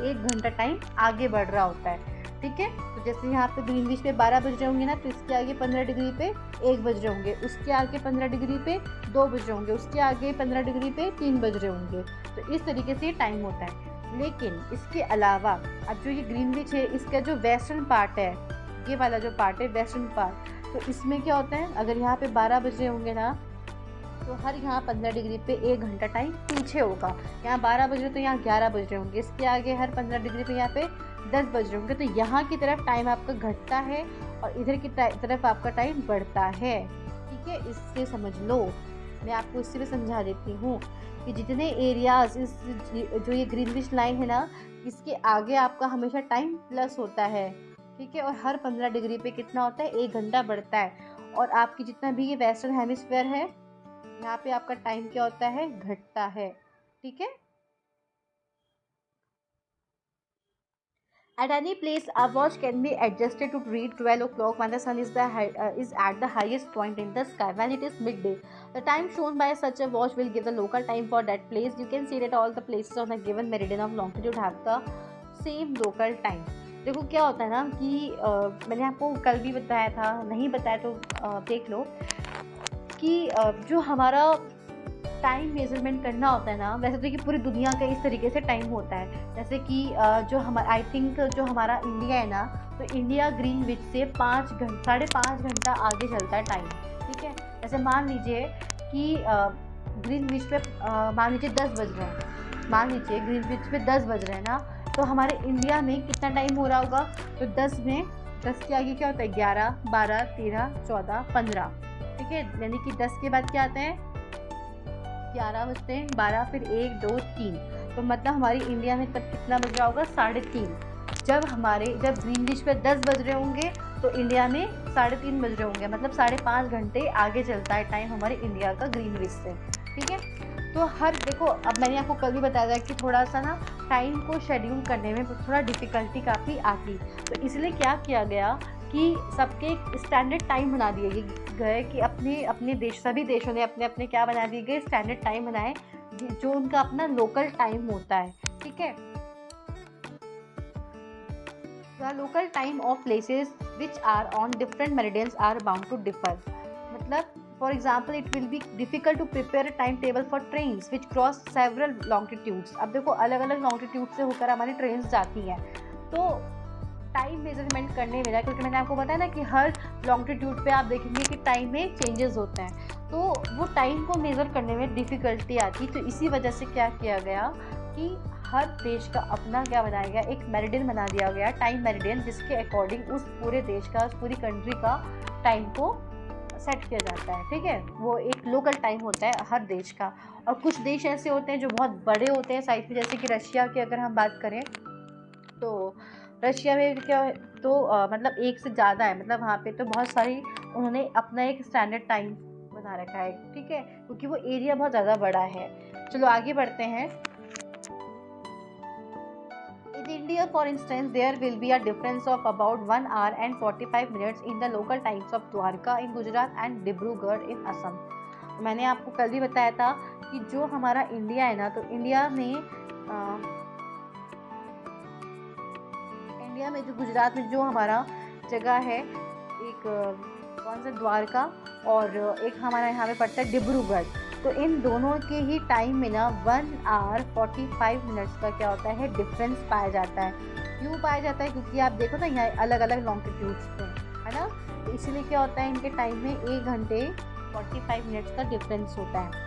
S1: 1 घंटा टाइम आगे बढ़ रहा होता है। ठीक है, तो जैसे यहाँ पे ग्रीनविच पे 12 बज रहे होंगे ना, तो इसके आगे 15 डिग्री पे 1 बज रहे होंगे, उसके आगे 15 डिग्री पे 2 बज रहे होंगे, उसके आगे 15 डिग्री पे 3 बज रहे होंगे। तो इस तरीके से टाइम होता है। लेकिन इसके अलावा अब जो ये ग्रीनविच है, इसका जो वेस्टर्न पार्ट है, ये वाला जो पार्ट है वेस्टर्न पार्ट, तो इसमें क्या होता है, अगर यहाँ पे 12 बज रहे होंगे ना, तो हर यहाँ 15 डिग्री पे 1 घंटा टाइम पीछे होगा। यहाँ 12 बज रहे तो यहाँ 11 बज रहे होंगे, इसके आगे हर 15 डिग्री पे यहाँ पे 10 बज रहे होंगे। तो यहाँ की तरफ टाइम आपका घटता है और इधर की तरफ आपका टाइम बढ़ता है। ठीक है, इससे समझ लो। मैं आपको इससे भी समझा देती हूँ कि जितने एरियाज इस जो ये ग्रीनविच लाइन है ना, इसके आगे आपका हमेशा टाइम प्लस होता है। ठीक है, और हर 15 डिग्री पे कितना होता है, 1 घंटा बढ़ता है। और आपकी जितना भी ये वेस्टर्न हेमिस्फीयर है, यहाँ पे आपका टाइम क्या होता है, घटता है। ठीक है, at any place a watch can be adjusted to read 12 o'clock when the sun is at the highest point in the sky. When it is midday, the time shown by such a watch will give the local time for that place. You can see that all the places on a given meridian of longitude have the same local time. देखो क्या होता है ना कि मैंने आपको कल भी बताया था, नहीं बताया तो देख लो कि जो हमारा टाइम मेजरमेंट करना होता है ना, वैसे तो कि पूरी दुनिया का इस तरीके से टाइम होता है। जैसे कि जो हमारा आई थिंक जो हमारा इंडिया है ना, तो इंडिया ग्रीनविच से 5.5 घंटा आगे चलता है टाइम। ठीक है, जैसे मान लीजिए कि ग्रीनविच पे मान लीजिए 10 बज रहे हैं, मान लीजिए ग्रीनविच पे 10 बज रहे हैं ना, तो हमारे इंडिया में कितना टाइम हो रहा होगा, तो 10 के आगे क्या होता है, 11, 12, 13, 14, 15। ठीक है, यानी कि 10 के बाद क्या आते हैं, 11 बजते हैं, 12, फिर 1, 2, 3, तो मतलब हमारी इंडिया में तब कितना बज रहा होगा, 3:30। जब ग्रीनविच पे 10 बज रहे होंगे तो इंडिया में 3:30 बज रहे होंगे, मतलब 5.5 घंटे आगे चलता है टाइम हमारे इंडिया का ग्रीनविच से। ठीक है, तो देखो अब मैंने आपको कल भी बताया था कि थोड़ा सा ना टाइम को शेड्यूल करने में थोड़ा डिफ़िकल्टी काफ़ी आती, तो इसलिए क्या किया गया कि सबके स्टैंडर्ड टाइम बना दिए गए कि अपने सभी देशों ने अपने क्या बना दिए गए, स्टैंडर्ड टाइम बनाए जो उनका अपना लोकल टाइम होता है। ठीक है, The local time of places which are on different meridians are bound to differ. मतलब for example it will be difficult to prepare a timetable for trains which cross several longitudes. अब देखो अलग अलग longitude से होकर हमारी trains जाती हैं, तो टाइम मेजरमेंट करने में, क्योंकि मैंने आपको बताया ना कि हर लॉन्गिट्यूड पे आप देखेंगे कि टाइम में चेंजेस होते हैं, तो वो टाइम को मेज़र करने में डिफ़िकल्टी आती। तो इसी वजह से क्या किया गया कि हर देश का अपना क्या बनाया गया, एक मेरिडियन बना दिया गया, टाइम मेरिडियन, जिसके अकॉर्डिंग उस पूरे देश का, उस पूरी कंट्री का टाइम को सेट किया जाता है। ठीक है, वो एक लोकल टाइम होता है हर देश का। और कुछ देश ऐसे होते हैं जो बहुत बड़े होते हैं साइज में, जैसे कि रशिया की अगर हम बात करें तो रशिया में क्या है, तो मतलब एक से ज़्यादा है, मतलब वहाँ पे तो बहुत सारी उन्होंने अपना एक स्टैंडर्ड टाइम बना रखा है। ठीक है, क्योंकि वो एरिया बहुत ज़्यादा बड़ा है। चलो आगे बढ़ते हैं। In India, for instance, there will be a difference of about 1 hour and 45 minutes in the local times of Dwarka in Gujarat and Dibrugarh in Assam. मैंने आपको कल भी बताया था कि जो हमारा इंडिया है ना, तो इंडिया में जो गुजरात में जो हमारा जगह है, एक कौन सा, द्वारका, और एक हमारा यहाँ पे पड़ता है डिब्रूगढ़। तो इन दोनों के ही टाइम में ना 1 आवर 45 मिनट्स का क्या होता है, डिफरेंस पाया जाता है। क्यों पाया जाता है, क्योंकि आप देखो ना यहाँ अलग अलग लॉन्गिट्यूड्स पे है ना, तो इसीलिए क्या होता है, इनके टाइम में 1 घंटे 45 मिनट्स का डिफरेंस होता है।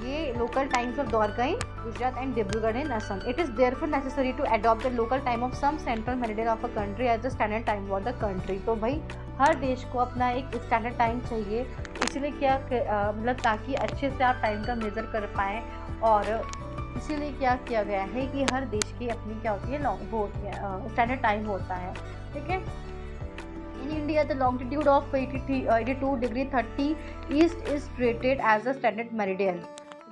S1: ये local times of Dwarka in Gujarat and Dibrugarh in Assam. It is therefore necessary to adopt the local time of some central meridian of a country as the standard time for the country. तो भाई हर देश को अपना एक स्टैंडर्ड टाइम चाहिए, इसलिए क्या मतलब ताकि अच्छे से आप टाइम का मेज़र कर पाएँ, और इसीलिए क्या किया गया है कि हर देश की अपनी क्या होती है, वो स्टैंडर्ड टाइम होता है। ठीक है, in India the longitude of 82 degree 30 east is treated as a standard meridian।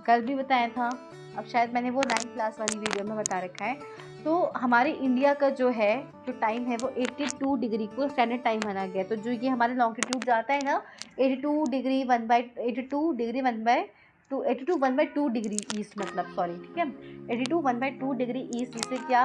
S1: कल भी बताया था, अब शायद मैंने वो 9th क्लास वाली वीडियो में बता रखा है। तो हमारे इंडिया का जो टाइम है वो 82 डिग्री को स्टैंडर्ड टाइम माना गया। तो जो ये हमारे लॉन्गिट्यूड जाता है ना 82 डिग्री 1/82 डिग्री ईस्ट, मतलब सॉरी, ठीक है, 82 1/2 डिग्री ईस्ट, जिसे क्या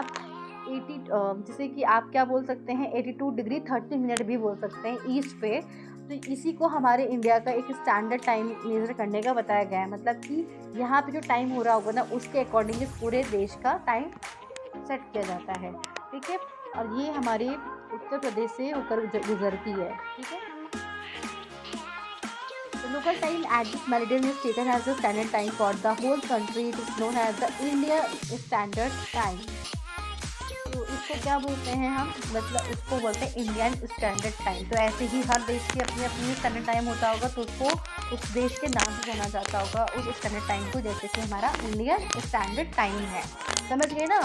S1: 80 जिसे कि आप क्या बोल सकते हैं, 82 डिग्री 30 मिनट भी बोल सकते हैं ईस्ट पे। तो इसी को हमारे इंडिया का एक स्टैंडर्ड टाइम मेज़र करने का बताया गया है, मतलब कि यहाँ पे जो टाइम हो रहा होगा ना उसके अकॉर्डिंग इस पूरे देश का टाइम सेट किया जाता है। ठीक है, और ये हमारे उत्तर प्रदेश से होकर गुजरती है। ठीक है, the local time at this meridian is taken as the standard time for the whole country. It is known as the India Standard Time। तो इसको क्या बोलते हैं हम, मतलब इसको बोलते हैं इंडियन स्टैंडर्ड टाइम। तो ऐसे ही हर देश की अपनी अपनी स्टैंडर्ड टाइम होता होगा, तो उसको उस देश के नाम से जाना जाता होगा उस स्टैंडर्ड टाइम को, जैसे कि हमारा इंडियन स्टैंडर्ड टाइम है। समझ गए ना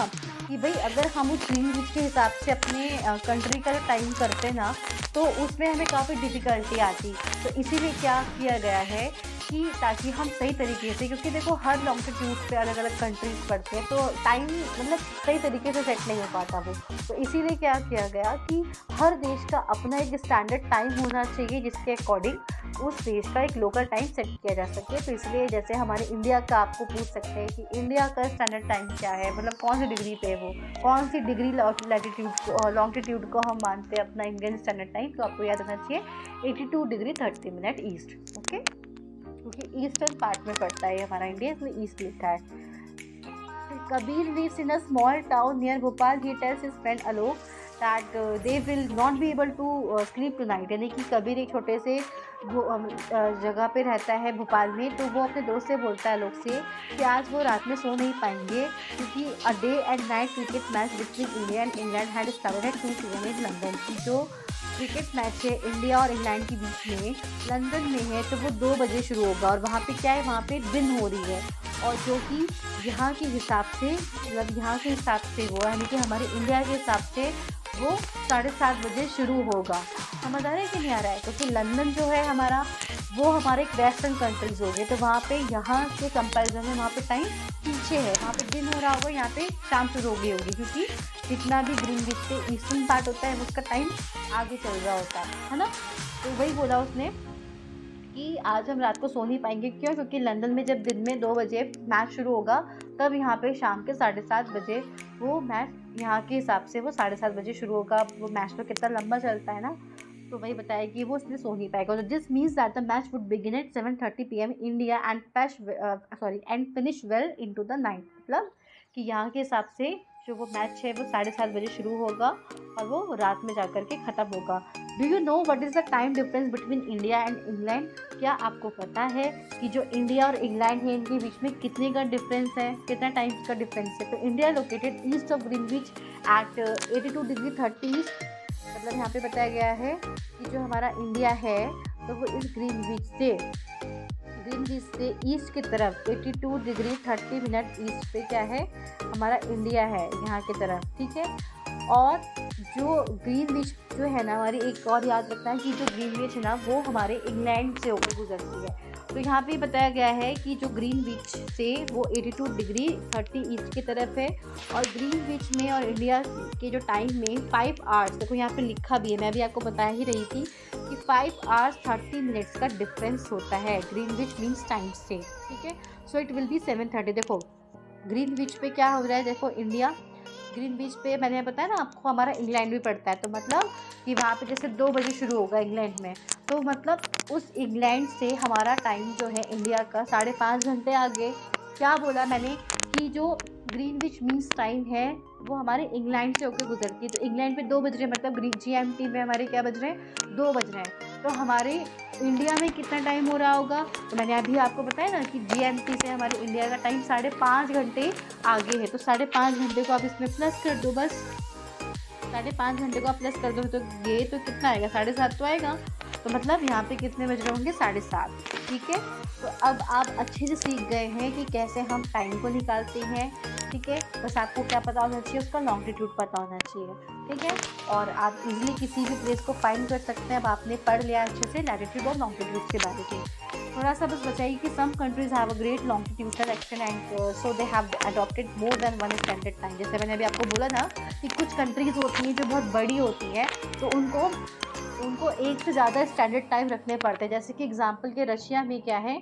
S1: कि भाई अगर हम उस ग्रीनविच के हिसाब से अपने कंट्री का टाइम करते ना, तो उसमें हमें काफ़ी डिफ़िकल्टी आती। तो इसीलिए क्या किया गया है कि ताकि हम सही तरीके से, क्योंकि देखो हर लॉन्गिट्यूड पे अलग अलग कंट्रीज पढ़ते हैं, तो टाइम मतलब सही तरीके से सेट नहीं हो पाता वो। तो इसीलिए क्या किया गया कि हर देश का अपना एक स्टैंडर्ड टाइम होना चाहिए, जिसके अकॉर्डिंग उस देश का एक लोकल टाइम सेट किया जा सके। तो इसलिए जैसे हमारे इंडिया का आपको पूछ सकते हैं कि इंडिया का स्टैंडर्ड टाइम क्या है, मतलब कौन सी डिग्री पे वो, कौन सी डिग्री लैटिट्यूड को लॉन्गिट्यूड को हम मानते हैं अपना इंडियन स्टैंडर्ड टाइम। तो आपको याद रखना चाहिए 82 डिग्री 30 मिनट ईस्ट। ओके, क्योंकि ईस्टर्न पार्ट में पड़ता है हमारा इंडिया, इसलिए ईस्ट लिखा है। Kabir lives in a small town near Bhopal. He tells his friend Alok that they will not be able to sleep tonight। यानी कि कबीर एक छोटे से जगह पे रहता है भोपाल में, तो वो अपने दोस्त से बोलता है आलोक से कि आज वो रात में सो नहीं पाएंगे, क्योंकि a day and night cricket match between India and England had started at 2 PM in London. की जो क्रिकेट मैच है इंडिया और इंग्लैंड के बीच में लंदन में है, तो वो 2 बजे शुरू होगा, और वहाँ पे क्या है, वहाँ पे दिन हो रही है, और जो कि यहाँ के हिसाब से, मतलब यहाँ के हिसाब से वो, यानी कि हमारे इंडिया के हिसाब से वो 7:30 बजे शुरू होगा। समझ आ रहा है कि नहीं आ रहा है, क्योंकि लंदन जो है हमारा, वो हमारे एक वेस्टर्न कंट्रीज़ हो गए, तो वहाँ पे यहाँ के कंपैरिजन में वहाँ पे टाइम पीछे है, वहाँ पे दिन हो रहा होगा, यहाँ पे शाम शुरू हो गई होगी, क्योंकि जितना भी ग्रीनविच से ईस्टर्न पार्ट होता है उसका टाइम आगे चल रहा होता है ना। तो वही बोला उसने कि आज हम रात को सो नहीं पाएंगे। क्यों? क्योंकि लंदन में जब दिन में 2 बजे मैच शुरू होगा, तब यहाँ पे शाम के 7:30 बजे वो मैच यहाँ के हिसाब से वो 7:30 बजे शुरू होगा। वो मैच तो कितना लंबा चलता है ना, तो वही बताया कि वो इसलिए सो नहीं पाएगा। तो this means that the match would begin eight 7:30 PM India and finish well into the night. मतलब कि यहाँ के हिसाब से जो वो मैच है वो 7:30 बजे शुरू होगा और वो रात में जा कर के ख़त्म होगा। Do you know what is the time difference between India and England? क्या आपको पता है कि जो इंडिया और इंग्लैंड है इनके बीच में कितने का डिफरेंस है, कितना टाइम का डिफरेंस है? तो India located east of Greenwich at 82 degree 30 east, मतलब यहाँ पे बताया गया है कि जो हमारा इंडिया है तो वो इस ग्रीनविच से ईस्ट की तरफ 82 डिग्री 30 मिनट ईस्ट पे क्या है, हमारा इंडिया है यहाँ की तरफ, ठीक है। और जो ग्रीनविच जो है ना हमारी, एक और याद रखना है कि जो ग्रीनविच है ना वो हमारे इंग्लैंड से होकर गुजरती है। तो यहाँ पे बताया गया है कि जो ग्रीनविच से वो 82 डिग्री 30 ईस्ट की तरफ है, और ग्रीनविच में और इंडिया के जो टाइम में 5 आवर्स, देखो यहाँ पे लिखा भी है, मैं भी आपको बता ही रही थी कि 5 आवर्स 30 मिनट्स का डिफरेंस होता है ग्रीनविच मीन्स टाइम से, ठीक है। So it will be 7:30। देखो ग्रीनविच पे क्या हो रहा है, देखो इंडिया, ग्रीनविच पे मैंने बताया ना आपको हमारा इंग्लैंड भी पड़ता है, तो मतलब कि वहाँ पे जैसे 2 बजे शुरू होगा इंग्लैंड में, तो मतलब उस इंग्लैंड से हमारा टाइम जो है इंडिया का 5.5 घंटे आगे। क्या बोला मैंने कि जो ग्रीनविच मीन्स टाइम है वो हमारे इंग्लैंड से होकर गुजरती है, तो इंग्लैंड पे 2 बज रहे, मतलब GMT में हमारे क्या बज रहे हैं, 2 बज रहे हैं। तो हमारे इंडिया में कितना टाइम हो रहा होगा, तो मैंने अभी आपको बताया ना कि GMT से हमारे इंडिया का टाइम 5.5 घंटे आगे है। तो 5.5 घंटे को आप इसमें प्लस कर दो, बस 5.5 घंटे को आप प्लस कर दो तो ये तो कितना आएगा, 7:30 तो आएगा। तो मतलब यहाँ पे कितने बज रहे होंगे, 7:30, ठीक है। तो अब आप अच्छे से सीख गए हैं कि कैसे हम टाइम को निकालते हैं, ठीक है। बस आपको क्या पता होना चाहिए, उसका लॉन्गिट्यूड पता होना चाहिए, ठीक है। और आप इजीली किसी भी प्लेस को फाइंड कर सकते हैं। अब आपने पढ़ लिया अच्छे से लैटिट्यूड और लॉन्गिट्यूड के बारे में। थोड़ा सा बस बताइए कि some countries have a great longitudinal extent and so they have adopted more than one standard time. जैसे मैंने अभी आपको बोला ना कि कुछ कंट्रीज होती हैं जो बहुत बड़ी होती हैं, तो उनको एक से ज़्यादा स्टैंडर्ड टाइम रखने पड़ते हैं। जैसे कि एग्जांपल के रशिया में क्या है,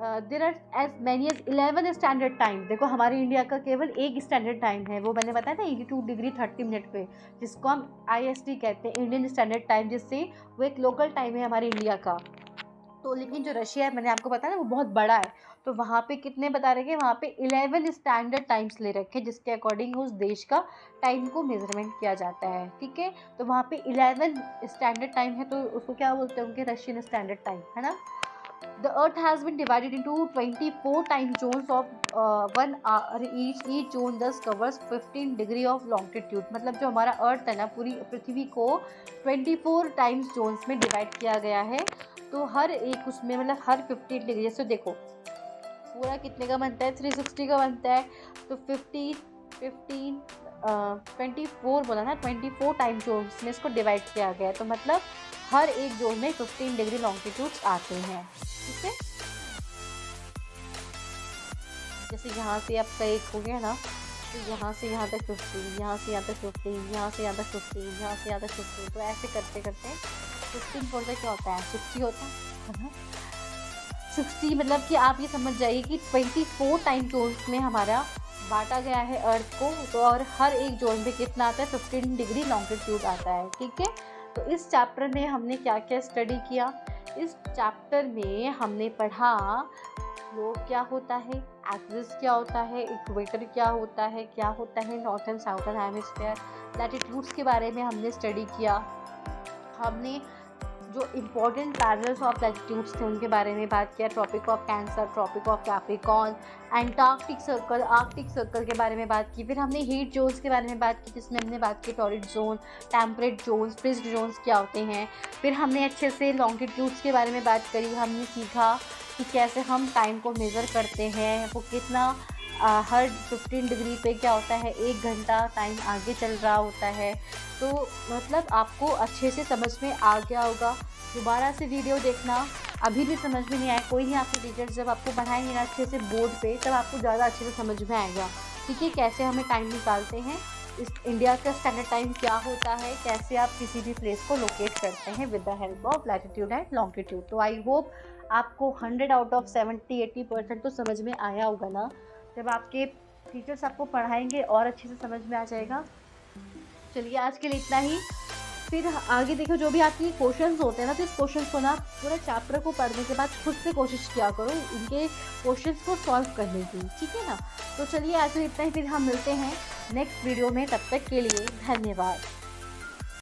S1: there are as many as 11 standard time. देखो हमारे इंडिया का केवल एक स्टैंडर्ड टाइम है, वो मैंने बताया था 82 डिग्री 30 मिनट पे, जिसको हम IST कहते हैं, इंडियन स्टैंडर्ड टाइम, जिससे वो एक लोकल टाइम है हमारे इंडिया का। तो लेकिन जो रशिया है, मैंने आपको बताया ना, वो बहुत बड़ा है, तो वहाँ पे कितने बता रखे हैं, वहाँ पे 11 स्टैंडर्ड टाइम्स ले रखे हैं, जिसके अकॉर्डिंग उस देश का टाइम को मेजरमेंट किया जाता है, ठीक है। तो वहाँ पे 11 स्टैंडर्ड टाइम है, तो उसको क्या बोलते हैं, उनके रशियन स्टैंडर्ड टाइम, है ना। The Earth has been divided into 24 time zones of 1 hour each. Each zone thus covers 15 degree of longitude। मतलब जो हमारा अर्थ है ना, पूरी पृथ्वी को 24 टाइम जोन्स में डिवाइड किया गया है। तो हर एक उसमें मतलब हर 15 डिग्री, जैसे देखो पूरा कितने का बनता है, 360 का बनता है, तो 24 बोला ना, 24 टाइम जोन्स में इसको डिवाइड किया गया है। तो मतलब हर एक जोन में 15 डिग्री लॉन्गिट्यूड्स आते हैं, ठीक है। जैसे यहाँ से आपका एक हो गया ना, तो यहाँ से यहाँ तक 15, यहाँ से यहाँ तक 15, यहाँ से यहाँ तक 15, यहाँ से यहाँ तक 15, तो ऐसे करते करते 15 बोलते क्या होता है, 60 होता है। 60 मतलब कि आप ये समझ जाइए कि 24 टाइम जोन्स में हमारा बांटा गया है अर्थ को, तो और हर एक जोन पे कितना आता है, 15 डिग्री लॉन्गिट्यूड आता है, ठीक है। तो इस चैप्टर में हमने क्या क्या स्टडी किया, इस चैप्टर में हमने पढ़ा ग्लोब क्या होता है, एक्सिस क्या होता है, इक्वेटर क्या होता है नॉर्थन साउथर्न हेमिस्फीयर, लैटिट्यूड्स के बारे में हमने स्टडी किया। हमने जो इम्पोर्टेंट पैरल्स ऑफ लैटिट्यूड्स थे उनके बारे में बात किया, Tropic of Cancer, Tropic of Capricorn, Antarctic Circle, Arctic Circle के बारे में बात की। फिर हमने हीट जोन्स के बारे में बात की, जिसमें हमने बात की torrid zone, temperate zones, frigid zones क्या होते हैं। फिर हमने अच्छे से लॉन्गिट्यूड्स के बारे में बात करी, हमने सीखा कि कैसे हम टाइम को मेज़र करते हैं, वो कितना हर 15 डिग्री पे क्या होता है, 1 घंटा टाइम आगे चल रहा होता है। तो मतलब आपको अच्छे से समझ में आ गया होगा। दोबारा से वीडियो देखना, अभी भी समझ में नहीं आया, कोई नहीं, आपके टीचर्स जब आपको पढ़ाएंगे ना अच्छे से बोर्ड पे, तब आपको ज़्यादा अच्छे से समझ में आएगा, ठीक है। कैसे हमें टाइम निकालते हैं, इस इंडिया का स्टैंडर्ड टाइम क्या होता है, कैसे आप किसी भी प्लेस को लोकेट करते हैं with the help of latitude and longitude. तो आई होप आपको 100 आउट ऑफ 70-80% तो समझ में आया होगा ना। जब आपके टीचर्स आपको पढ़ाएंगे और अच्छे से समझ में आ जाएगा। चलिए आज के लिए इतना ही, फिर आगे देखो जो भी आपके क्वेश्चंस होते हैं ना, तो इस क्वेश्चंस को ना पूरा चैप्टर को पढ़ने के बाद खुद से कोशिश किया करो इनके क्वेश्चंस को सॉल्व करने की, ठीक है ना। तो चलिए आज के लिए इतना ही, फिर हम मिलते हैं नेक्स्ट वीडियो में। तब तक के लिए धन्यवाद।